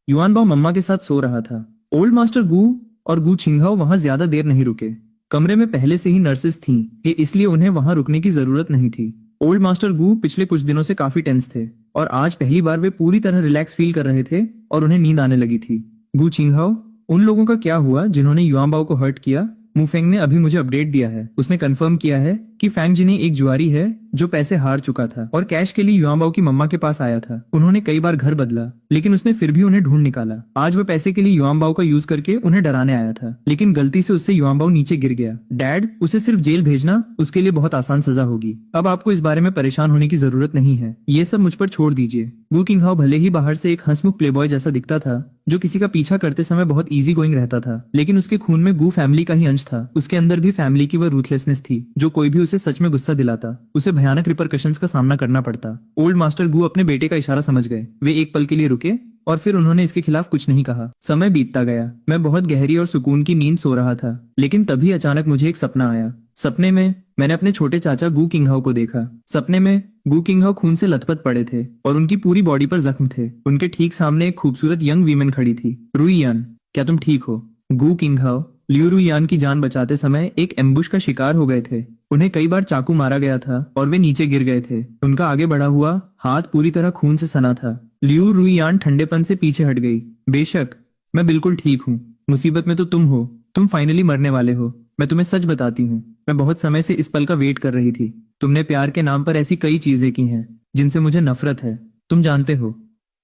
युआन बाओ मम्मा के साथ सो रहा था। ओल्ड मास्टर गू और गू छिंगहाओ वहां ज्यादा देर नहीं रुके। कमरे में पहले से ही नर्सेस थीं, इसलिए उन्हें वहां रुकने की जरूरत नहीं थी। ओल्ड मास्टर गू पिछले कुछ दिनों से काफी टेंस थे और आज पहली बार वे पूरी तरह रिलैक्स फील कर रहे थे और उन्हें नींद आने लगी थी। गू छिंगहाओ, उन लोगों का क्या हुआ जिन्होंने युआनबाओ को हर्ट किया? मुफेंग ने अभी मुझे अपडेट दिया है। उसने कंफर्म किया है कि फैंग जिनी एक जुआरी है जो पैसे हार चुका था और कैश के लिए युआनबाओ की मम्मा के पास आया था। उन्होंने कई बार घर बदला, लेकिन उसने फिर भी उन्हें ढूंढ निकाला। आज वो पैसे के लिए युआनबाओ का यूज करके उन्हें डराने आया था, लेकिन गलती से उससे युआनबाओ नीचे गिर गया। डैड, उसे सिर्फ जेल भेजना उसके लिए बहुत आसान सजा होगी। अब आपको इस बारे में परेशान होने की जरूरत नहीं है। ये सब मुझ पर छोड़ दीजिए। गू किंगहाओ भले ही बाहर से एक हंसमुख प्लेबॉय जैसा दिखता था जो किसी का पीछा करते समय बहुत इजी गोइंग रहता था, लेकिन उसके खून में गू फैमिली का ही अंश था। उसके अंदर भी फैमिली की वह रूथलेसनेस थी जो कोई भी उसे सच में गुस्सा दिलाता उसे भयानक रिपरकशंस का सामना करना पड़ता। ओल्ड मास्टर गू अपने बेटे का इशारा समझ गए। वे एक पल के लिए रुके और फिर उन्होंने इसके खिलाफ कुछ नहीं कहा। समय बीतता गया। मैं बहुत गहरी और सुकून की नींद सो रहा था, लेकिन तभी अचानक मुझे एक सपना आया। सपने में मैंने अपने छोटे चाचा गू किंगहाओ को देखा। सपने में गू किंगहाओ खून से लथपथ पड़े थे और उनकी पूरी बॉडी पर जख्म थे। उनके ठीक सामने एक खूबसूरत यंग वीमेन खड़ी थी। रुईयान, क्या तुम ठीक हो? गू किंगहाओ लियू रुईयान की जान बचाते समय एक एम्बुश का शिकार हो गए थे। उन्हें कई बार चाकू मारा गया था और वे नीचे गिर गए थे। उनका आगे बढ़ा हुआ हाथ पूरी तरह खून से सना था। लियू रुईयान ठंडेपन से पीछे हट गई। बेशक, मैं बिल्कुल ठीक हूँ। मुसीबत में तो तुम हो। तुम फाइनली मरने वाले हो। मैं तुम्हें सच बताती हूँ, मैं बहुत समय से इस पल का वेट कर रही थी। तुमने प्यार के नाम पर ऐसी कई चीजें की हैं जिनसे मुझे नफरत है, तुम जानते हो।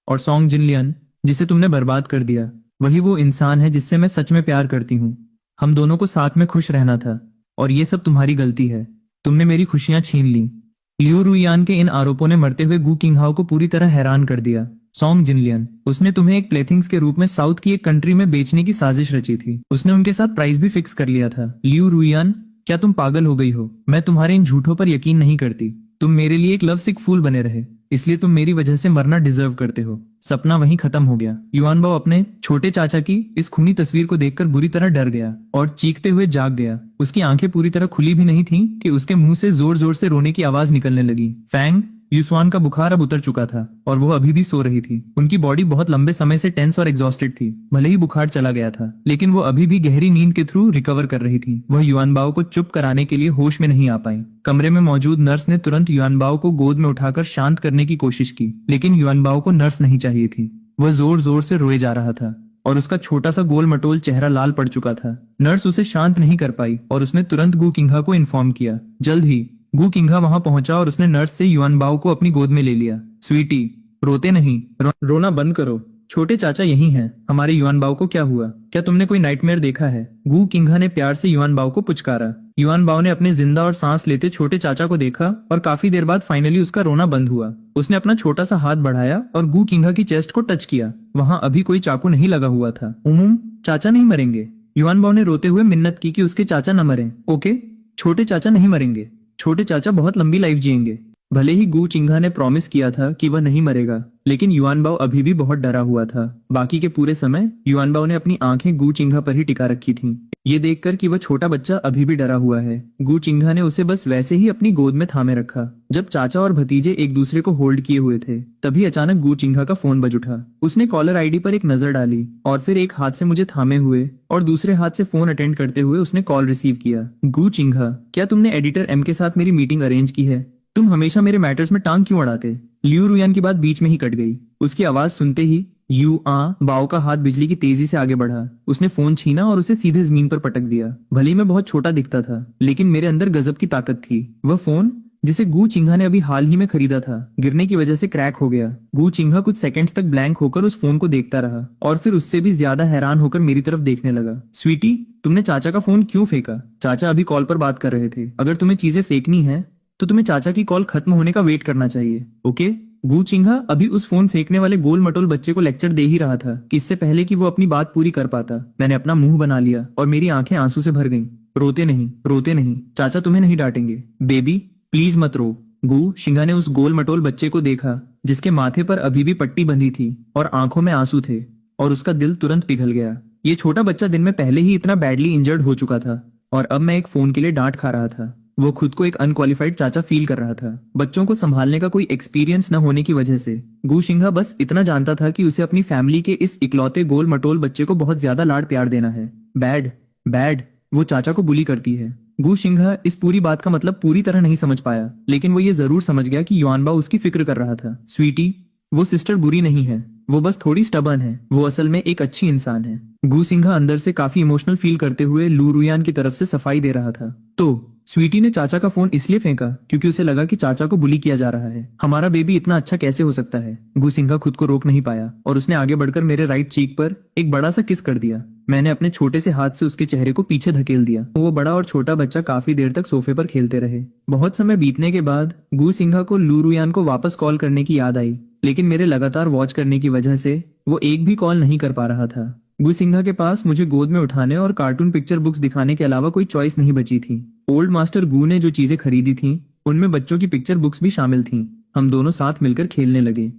और सॉन्ग जिनलियन, जिसे तुमने बर्बाद कर दिया, वही वो इंसान है जिससे मैं सच में प्यार करती हूँ। हम दोनों को साथ में खुश रहना था और ये सब तुम्हारी गलती है। तुमने मेरी खुशियां छीन ली। लियू रुईयान के इन आरोपों ने मरते हुए गू किंगहाओ को पूरी तरह हैरान कर दिया। सॉन्ग जिनलियन, उसने तुम्हें एक प्लेथिंग्स के रूप में साउथ की एक कंट्री में बेचने की साजिश रची थी। उसने उनके साथ प्राइस भी फिक्स कर लिया था। लियू रुईयान, क्या तुम पागल हो गई हो? मैं तुम्हारे इन झूठों पर यकीन नहीं करती। तुम मेरे लिए एक लव सिक फूल बने रहे, इसलिए तुम मेरी वजह से मरना डिजर्व करते हो। सपना वहीं खत्म हो गया। युआनबाओ अपने छोटे चाचा की इस खूनी तस्वीर को देखकर बुरी तरह डर गया और चीखते हुए जाग गया। उसकी आंखें पूरी तरह खुली भी नहीं थीं कि उसके मुंह से जोर जोर से रोने की आवाज निकलने लगी। फैंग, युसवान का बुखार अब उतर चुका था और वो अभी भी सो रही थी। उनकी बॉडी बहुत लंबे समय से टेंस और एग्जॉस्टेड थी। भले ही बुखार चला गया था, लेकिन वो अभी भी गहरी नींद के थ्रू रिकवर कर रही थी। वह युआनबाओ को चुप कराने के लिए होश में नहीं आ पाई। कमरे में मौजूद नर्स ने तुरंत युआनबाओ को गोद में उठाकर शांत करने की कोशिश की, लेकिन युआनबाओ को नर्स नहीं चाहिए थी। वह जोर जोर से रोए जा रहा था और उसका छोटा सा गोल मटोल चेहरा लाल पड़ चुका था। नर्स उसे शांत नहीं कर पाई और उसने तुरंत गू किंगहा को इन्फॉर्म किया। जल्द ही गू किंगहा वहां पहुंचा और उसने नर्स से युआनबाओ को अपनी गोद में ले लिया। स्वीटी, रोते नहीं, रोना बंद करो। छोटे चाचा यही हैं। हमारे युआनबाओ को क्या हुआ? क्या तुमने कोई नाइटमेयर देखा है? गू किंगहा ने प्यार से युआनबाओ को पुचकारा। युआनबाओ ने अपने जिंदा और सांस लेते छोटे चाचा को देखा और काफी देर बाद फाइनली उसका रोना बंद हुआ। उसने अपना छोटा सा हाथ बढ़ाया और गू किंगहा की चेस्ट को टच किया। वहां अभी कोई चाकू नहीं लगा हुआ था। चाचा नहीं मरेंगे। युआनबाओ ने रोते हुए मिन्नत की कि उसके चाचा न मरें। ओके, छोटे चाचा नहीं मरेंगे। छोटे चाचा बहुत लंबी लाइफ जिएंगे। भले ही गू चिंघा ने प्रॉमिस किया था कि वह नहीं मरेगा, लेकिन युआनबाओ अभी भी बहुत डरा हुआ था। बाकी के पूरे समय युआनबाओ ने अपनी आंखें गू चिंघा पर ही टिका रखी थीं। ये देखकर कि वह छोटा बच्चा अभी भी डरा हुआ है, गू चिंघा ने उसे बस वैसे ही अपनी गोद में थामे रखा। जब चाचा और भतीजे एक दूसरे को होल्ड किए हुए थे, तभी अचानक गू चिंघा का फोन बज उठा। उसने कॉलर आईडी पर एक नजर डाली और फिर एक हाथ से मुझे थामे हुए और दूसरे हाथ से फोन अटेंड करते हुए उसने कॉल रिसीव किया। गू चिंघा, क्या तुमने एडिटर एम के साथ मेरी मीटिंग अरेंज की है? तुम हमेशा मेरे मैटर्स में टांग क्यों अड़ाते? लियू रुयान की बात बीच में ही कट गई। उसकी आवाज सुनते ही बाओ का हाथ बिजली की तेजी से आगे बढ़ा। उसने फोन छीना और उसे सीधे जमीन पर पटक दिया। भले ही मैं बहुत छोटा दिखता था, लेकिन मेरे अंदर गजब की ताकत थी। वह फोन जिसे गू चिंघा ने अभी हाल ही में खरीदा था, गिरने की वजह से क्रैक हो गया। गू चिंघा कुछ सेकंड्स तक ब्लैंक होकर उस फोन को देखता रहा और फिर उससे भी ज्यादा हैरान होकर मेरी तरफ देखने लगा। स्वीटी, तुमने चाचा का फोन क्यों फेंका? चाचा अभी कॉल पर बात कर रहे थे। अगर तुम्हें चीजें फेंकनी है तो तुम्हें चाचा की कॉल खत्म होने का वेट करना चाहिए। ओके? गू चिंघा अभी उस फोन फेंकने वाले गोल मटोल बच्चे को लेक्चर दे ही रहा था कि इससे पहले कि वो अपनी बात पूरी कर पाता, मैंने अपना मुंह बना लिया और मेरी आंखें आंसू से भर गईं। रोते नहीं, रोते नहीं, चाचा तुम्हें नहीं डांटेंगे। बेबी प्लीज मत रो। गू चिंघा ने उस गोल मटोल बच्चे को देखा जिसके माथे पर अभी भी पट्टी बंधी थी और आंखों में आंसू थे, और उसका दिल तुरंत पिघल गया। ये छोटा बच्चा दिन में पहले ही इतना बैडली इंजर्ड हो चुका था और अब मैं एक फोन के लिए डांट खा रहा था। वो खुद को एक अनक्वालिफाइड चाचा फील कर रहा था, बच्चों को संभालने का कोई एक्सपीरियंस न होने की वजह से। गू चिंघा बस इतना जानता था कि उसे अपनी फैमिली के इस इकलौते गोल मटोल बच्चे को बहुत ज्यादा लाड प्यार देना है। बैड बैड वो चाचा को बुली करती है। गु शिंघा इस पूरी बात का मतलब पूरी तरह नहीं समझ पाया, लेकिन वो ये जरूर समझ गया कि युआनबाओ उसकी फिक्र कर रहा था। स्वीटी, वो सिस्टर बुरी नहीं है, वो बस थोड़ी स्टबर्न है, वो असल में एक अच्छी इंसान है। गु सिंघा अंदर से काफी इमोशनल फील करते हुए लू रुयान की तरफ से सफाई दे रहा था। तो स्वीटी ने चाचा का फोन इसलिए फेंका क्योंकि उसे लगा कि चाचा को बुली किया जा रहा है। हमारा बेबी इतना अच्छा कैसे हो सकता है? गु सिंघा खुद को रोक नहीं पाया और उसने आगे बढ़कर मेरे राइट चीक पर एक बड़ा सा किस कर दिया। मैंने अपने छोटे से हाथ से उसके चेहरे को पीछे धकेल दिया। वो बड़ा और छोटा बच्चा काफी देर तक सोफे पर खेलते रहे। बहुत समय बीतने के बाद गु सिंघा को लू रुयान को वापस कॉल करने की याद आई, लेकिन मेरे लगातार वॉच करने की वजह से वो एक भी कॉल नहीं कर पा रहा था। गु सिंघा के पास मुझे गोद में उठाने और कार्टून पिक्चर बुक्स दिखाने के अलावा कोई चॉइस नहीं बची थी। ओल्ड मास्टर गु ने जो चीजें खरीदी थीं, उनमें बच्चों की पिक्चर बुक्स भी शामिल थीं। हम दोनों साथ मिलकर खेलने लगे।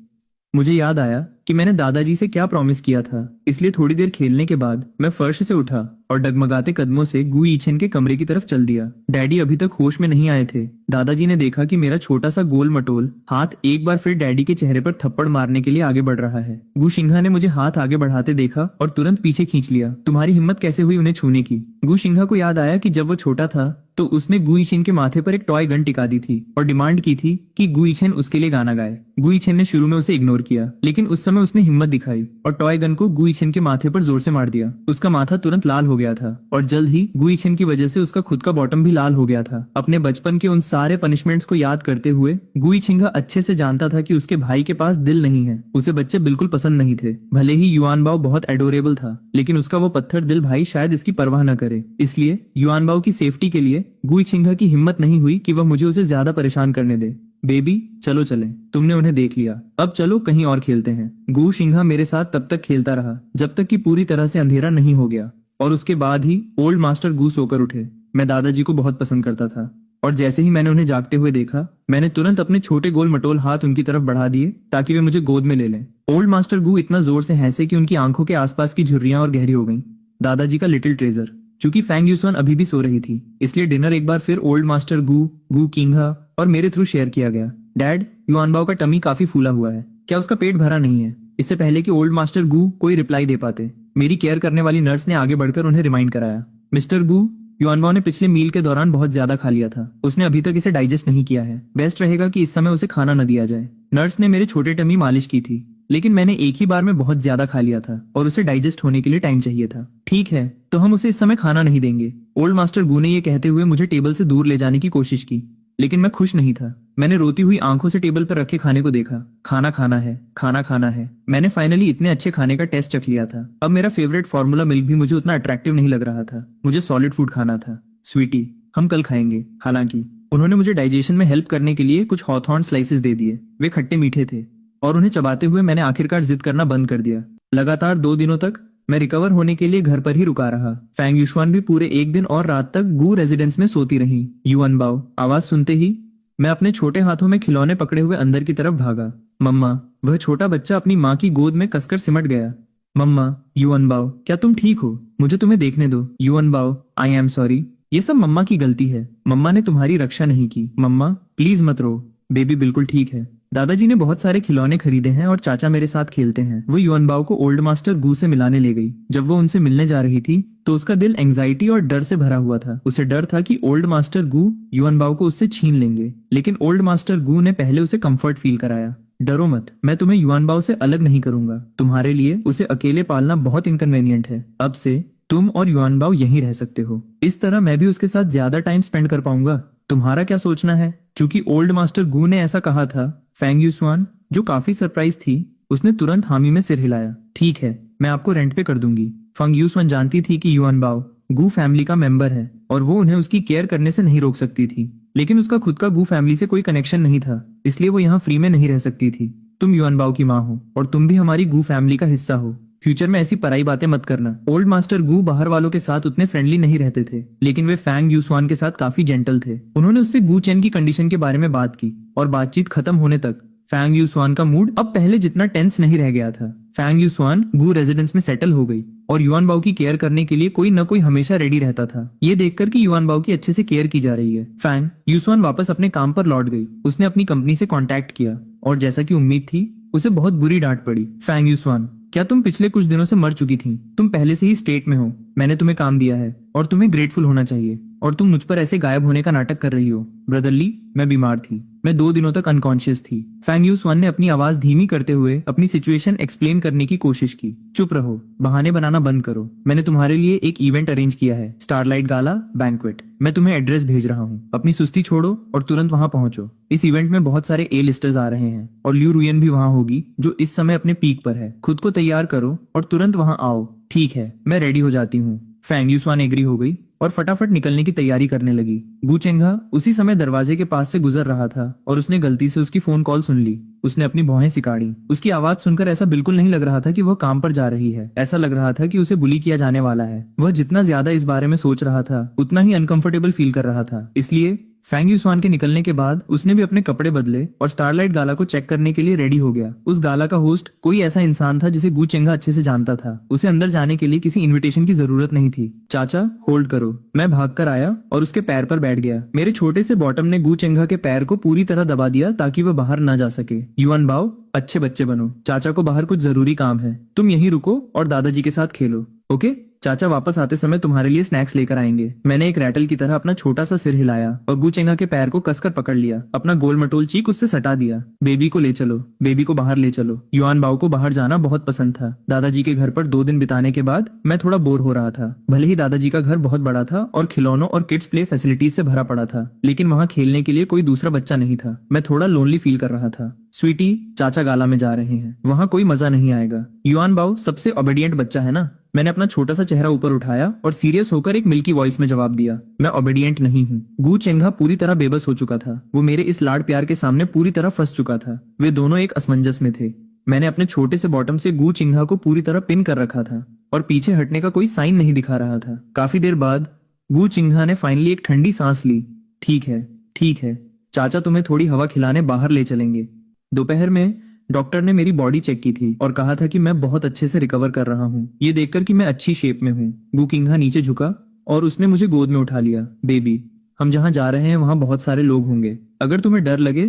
मुझे याद आया कि मैंने दादाजी से क्या प्रॉमिस किया था, इसलिए थोड़ी देर खेलने के बाद मैं फर्श से उठा और डगमगाते कदमों से गु ईछेन के कमरे की तरफ चल दिया। डैडी अभी तक होश में नहीं आए थे। दादाजी ने देखा कि मेरा छोटा सा गोल मटोल हाथ एक बार फिर डैडी के चेहरे पर थप्पड़ मारने के लिए आगे बढ़ रहा है। गु शिंघा ने मुझे हाथ आगे बढ़ाते देखा और तुरंत पीछे खींच लिया। तुम्हारी हिम्मत कैसे हुई उन्हें छूने की? गु शिंघा को याद आया कि जब वो छोटा था तो उसने गु ईछेन के माथे पर एक टॉय गन टिका दी थी और डिमांड की थी कि गु ईछेन उसके लिए गाना गाए। गु ईछेन ने शुरू में उसे इग्नोर किया, लेकिन उस समय उसने हिम्मत दिखाई और टॉय गन को गु ईछेन के माथे पर जोर से मार दिया। उसका माथा तुरंत लाल हो गया था और जल्द ही गु ईछेन की वजह से उसका खुद का बॉटम भी लाल हो गया था। अपने बचपन के उन सारे पनिशमेंट्स को याद करते हुए गु ईछेन अच्छे से जानता था कि उसके भाई के पास दिल नहीं है। उसे बच्चे बिल्कुल पसंद नहीं थे। भले ही युआनबाओ बहुत एडोरेबल था, लेकिन उसका वो पत्थर दिल भाई शायद इसकी परवाह न करे। इसलिए युआनबाओ की सेफ्टी के लिए गु ईछेन की हिम्मत नहीं हुई कि वह मुझे उसे ज्यादा परेशान करने दे। बेबी चलो चले, तुमने उन्हें देख लिया, अब चलो कहीं और खेलते हैं। गु शिंघा मेरे साथ तब तक खेलता रहा जब तक कि पूरी तरह से अंधेरा नहीं हो गया, और उसके बाद ही ओल्ड मास्टर गु सोकर उठे। मैं दादाजी को बहुत पसंद करता था और जैसे ही मैंने उन्हें जागते हुए देखा, मैंने तुरंत अपने छोटे गोल मटोल हाथ उनकी तरफ बढ़ा दिए ताकि वे मुझे गोद में ले लें। ओल्ड मास्टर गु इतना जोर से हंसे कि उनकी आंखों के आसपास की झुर्रियां और गहरी हो गईं। दादाजी का लिटिल ट्रेजर। चूंकि फैंग यूसुआन अभी भी सो रही थी, इसलिए डिनर एक बार फिर ओल्ड मास्टर गु किंघा और मेरे थ्रू शेयर किया गया। डैड, युआनबाओ का टमी काफी फूला हुआ है, क्या उसका पेट भरा नहीं है? इससे पहले कि ओल्ड मास्टर गु कोई रिप्लाई दे पाते, मेरी केयर करने वाली नर्स ने आगे बढ़कर उन्हें रिमाइंड कराया। मिस्टर गु, युआनबाओ ने पिछले मील के दौरान बहुत ज्यादा खा लिया था। उसने अभी तक इसे डाइजेस्ट नहीं किया है। बेस्ट रहेगा कि इस समय उसे खाना न दिया जाए। नर्स ने मेरे छोटे टमी मालिश की थी, लेकिन मैंने एक ही बार में बहुत ज्यादा खा लिया था और उसे डाइजेस्ट होने के लिए टाइम चाहिए था। ठीक है, तो हम उसे इस समय खाना नहीं देंगे। ओल्ड मास्टर गु ने ये कहते हुए मुझे टेबल से दूर ले जाने की कोशिश की, लेकिन मैं खुश नहीं था। मैंने रोती हुई आंखों से टेबल पर रखे खाने को देखा। खाना खाना है, खाना खाना है। मैंने फाइनली इतने अच्छे खाने का टेस्ट चख लिया था। अब मेरा फेवरेट फार्मूला मिल्क भी मुझे उतना अट्रैक्टिव नहीं लग रहा था। मुझे सॉलिड फूड खाना था। स्वीटी, हम कल खाएंगे। हालांकि उन्होंने मुझे डाइजेशन में हेल्प करने के लिए कुछ हॉथॉर्न स्लाइसेस दे दिए। वे खट्टे मीठे थे और उन्हें चबाते हुए मैंने आखिरकार जिद करना बंद कर दिया। लगातार 2 दिनों तक मैं रिकवर होने के लिए घर पर ही रुका रहा। फैंग यूशुआन भी पूरे 1 दिन और रात तक गु रेजिडेंस में सोती रही। युआनबाओ आवाज सुनते ही मैं अपने छोटे हाथों में खिलौने पकड़े हुए अंदर की तरफ भागा। मम्मा, वह छोटा बच्चा अपनी माँ की गोद में कसकर सिमट गया। मम्मा, युआनबाओ, क्या तुम ठीक हो? मुझे तुम्हें देखने दो। युआनबाओ, आई एम सॉरी, ये सब मम्मा की गलती है। मम्मा ने तुम्हारी रक्षा नहीं की। मम्मा प्लीज मत रो, बेबी बिल्कुल ठीक है। दादाजी ने बहुत सारे खिलौने खरीदे हैं और चाचा मेरे साथ खेलते हैं। वो युआनबाओ को ओल्ड मास्टर गु से मिलाने ले गई। जब वो उनसे मिलने जा रही थी तो उसका दिल एंजाइटी और डर से भरा हुआ था। उसे डर था कि ओल्ड मास्टर गु युआनबाओ को उससे छीन लेंगे, लेकिन ओल्ड मास्टर गु ने पहले उसे कंफर्ट फील कराया। डरो मत, मैं तुम्हें युआनबाओ से अलग नहीं करूंगा। तुम्हारे लिए उसे अकेले पालना बहुत इनकन्वीनियंट है। अब से तुम और युआनबाओ यहीं रह सकते हो। इस तरह मैं भी उसके साथ ज्यादा टाइम स्पेंड कर पाऊंगा। तुम्हारा क्या सोचना है? चूंकि ओल्ड मास्टर गु ने ऐसा कहा था, फैंग यूसुआन, जो काफी सरप्राइज थी, उसने तुरंत हामी में सिर हिलाया। ठीक है, मैं आपको रेंट पे कर दूंगी। फैंग यूसुआन जानती थी कि युआनबाओ गु फैमिली का मेंबर है और वो उन्हें उसकी केयर करने से नहीं रोक सकती थी, लेकिन उसका खुद का गु फैमिली से कोई कनेक्शन नहीं था, इसलिए वो यहाँ फ्री में नहीं रह सकती थी। तुम युआनबाओ की माँ हो और तुम भी हमारी गु फैमिली का हिस्सा हो। फ्यूचर में ऐसी पराई बातें मत करना। ओल्ड मास्टर गु बाहर वालों के साथ उतने फ्रेंडली नहीं रहते थे, लेकिन वे फैंग यूसुआन के साथ काफी जेंटल थे। उन्होंने उससे गु चेन की कंडीशन के बारे में बात की और बातचीत खत्म होने तक फैंग यूसुआन का मूड अब पहले जितना टेंस नहीं रह गया था। फैंग यूसुआन गु रेजिडेंस में सेटल हो गई और युआनबाओ की केयर करने के लिए कोई न कोई हमेशा रेडी रहता था। ये देखकर कि युआनबाओ की अच्छे से केयर की जा रही है, फैंग यूसुआन वापस अपने काम पर लौट गई। उसने अपनी कंपनी से कांटेक्ट किया और जैसा कि उम्मीद थी, उसे बहुत बुरी डांट पड़ी। फैंग यूसुआन, क्या तुम पिछले कुछ दिनों से मर चुकी थी? तुम पहले से ही स्टेट में हो। मैंने तुम्हें काम दिया है और तुम्हें ग्रेटफुल होना चाहिए, और तुम मुझ पर ऐसे गायब होने का नाटक कर रही हो। ब्रदर ली, मैं बीमार थी। मैं 2 दिनों तक अनकॉन्शियस थी। फैंग यूसवान ने अपनी आवाज धीमी करते हुए अपनी सिचुएशन एक्सप्लेन करने की कोशिश की। चुप रहो, बहाने बनाना बंद करो। मैंने तुम्हारे लिए एक इवेंट अरेंज किया है, स्टारलाइट गाला बैंक्वेट। मैं तुम्हें एड्रेस भेज रहा हूँ। अपनी सुस्ती छोड़ो और तुरंत वहां पहुंचो। इस इवेंट में बहुत सारे ए लिस्टर्स आ रहे हैं और ल्यू रुयन भी वहां होगी, जो इस समय अपने पीक पर है। खुद को तैयार करो और तुरंत वहां आओ। ठीक है, मैं रेडी हो जाती हूँ। फैंग यूसवान एग्री हो गई और फटाफट निकलने की तैयारी करने लगी। गु चेंगा उसी समय दरवाजे के पास से गुजर रहा था और उसने गलती से उसकी फोन कॉल सुन ली। उसने अपनी भौहें सिकाड़ी। उसकी आवाज सुनकर ऐसा बिल्कुल नहीं लग रहा था कि वह काम पर जा रही है। ऐसा लग रहा था कि उसे बुली किया जाने वाला है। वह जितना ज्यादा इस बारे में सोच रहा था, उतना ही अनकंफर्टेबल फील कर रहा था। इसलिए फैंग यूसवान के निकलने के बाद उसने भी अपने कपड़े बदले और स्टारलाइट गाला को चेक करने के लिए रेडी हो गया। उस गाला का होस्ट कोई ऐसा इंसान था जिसे गु चेंगा अच्छे से जानता था। उसे अंदर जाने के लिए किसी इनविटेशन की जरूरत नहीं थी। चाचा, होल्ड करो। मैं भागकर आया और उसके पैर पर बैठ गया। मेरे छोटे से बॉटम ने गु चेंगा के पैर को पूरी तरह दबा दिया ताकि वह बाहर न जा सके। युआन बाओ, अच्छे बच्चे बनो। चाचा को बाहर कुछ जरूरी काम है। तुम यहीं रुको और दादाजी के साथ खेलो, ओके? चाचा वापस आते समय तुम्हारे लिए स्नैक्स लेकर आएंगे। मैंने एक रैटल की तरह अपना छोटा सा सिर हिलाया और गु चेंगा के पैर को कसकर पकड़ लिया। अपना गोल मटोल चीक उससे सटा दिया। बेबी को ले चलो, बेबी को बाहर ले चलो। युआन बाओ को बाहर जाना बहुत पसंद था। दादाजी के घर पर 2 दिन बिताने के बाद मैं थोड़ा बोर हो रहा था। भले ही दादाजी का घर बहुत बड़ा था और खिलौनों और किड्स प्ले फैसिलिटीज से भरा पड़ा था, लेकिन वहाँ खेलने के लिए कोई दूसरा बच्चा नहीं था। मैं थोड़ा लोनली फील कर रहा था। स्वीटी, चाचा गाला में जा रहे हैं, वहाँ कोई मजा नहीं आएगा। युआन बाओ सबसे ओबीडियंट बच्चा है ना? मैंने अपना छोटा सा चेहरा ऊपर उठाया और सीरियस होकर एक मिल्की वॉइस में जवाब दिया, मैं ओबीडियंट नहीं हूँ। गु चेंगा पूरी तरह बेबस हो चुका था। वो मेरे इस लाड प्यार के सामने पूरी तरह फंस चुका था। वे दोनों एक असमंजस में थे। मैंने अपने छोटे से बॉटम से गु चेंगा को पूरी तरह पिन कर रखा था और पीछे हटने का कोई साइन नहीं दिखा रहा था। काफी देर बाद गु चेंगा ने फाइनली एक ठंडी सांस ली। ठीक है, ठीक है, चाचा तुम्हें थोड़ी हवा खिलाने बाहर ले चलेंगे। दोपहर में डॉक्टर ने मेरी बॉडी चेक की थी और कहा था कि मैं बहुत अच्छे से रिकवर कर रहा हूँ। ये देखकर कि मैं अच्छी शेप में हूँ, गु चेंगा नीचे झुका और उसने मुझे गोद में उठा लिया। बेबी, हम जहाँ जा रहे हैं वहाँ बहुत सारे लोग होंगे। अगर तुम्हें डर लगे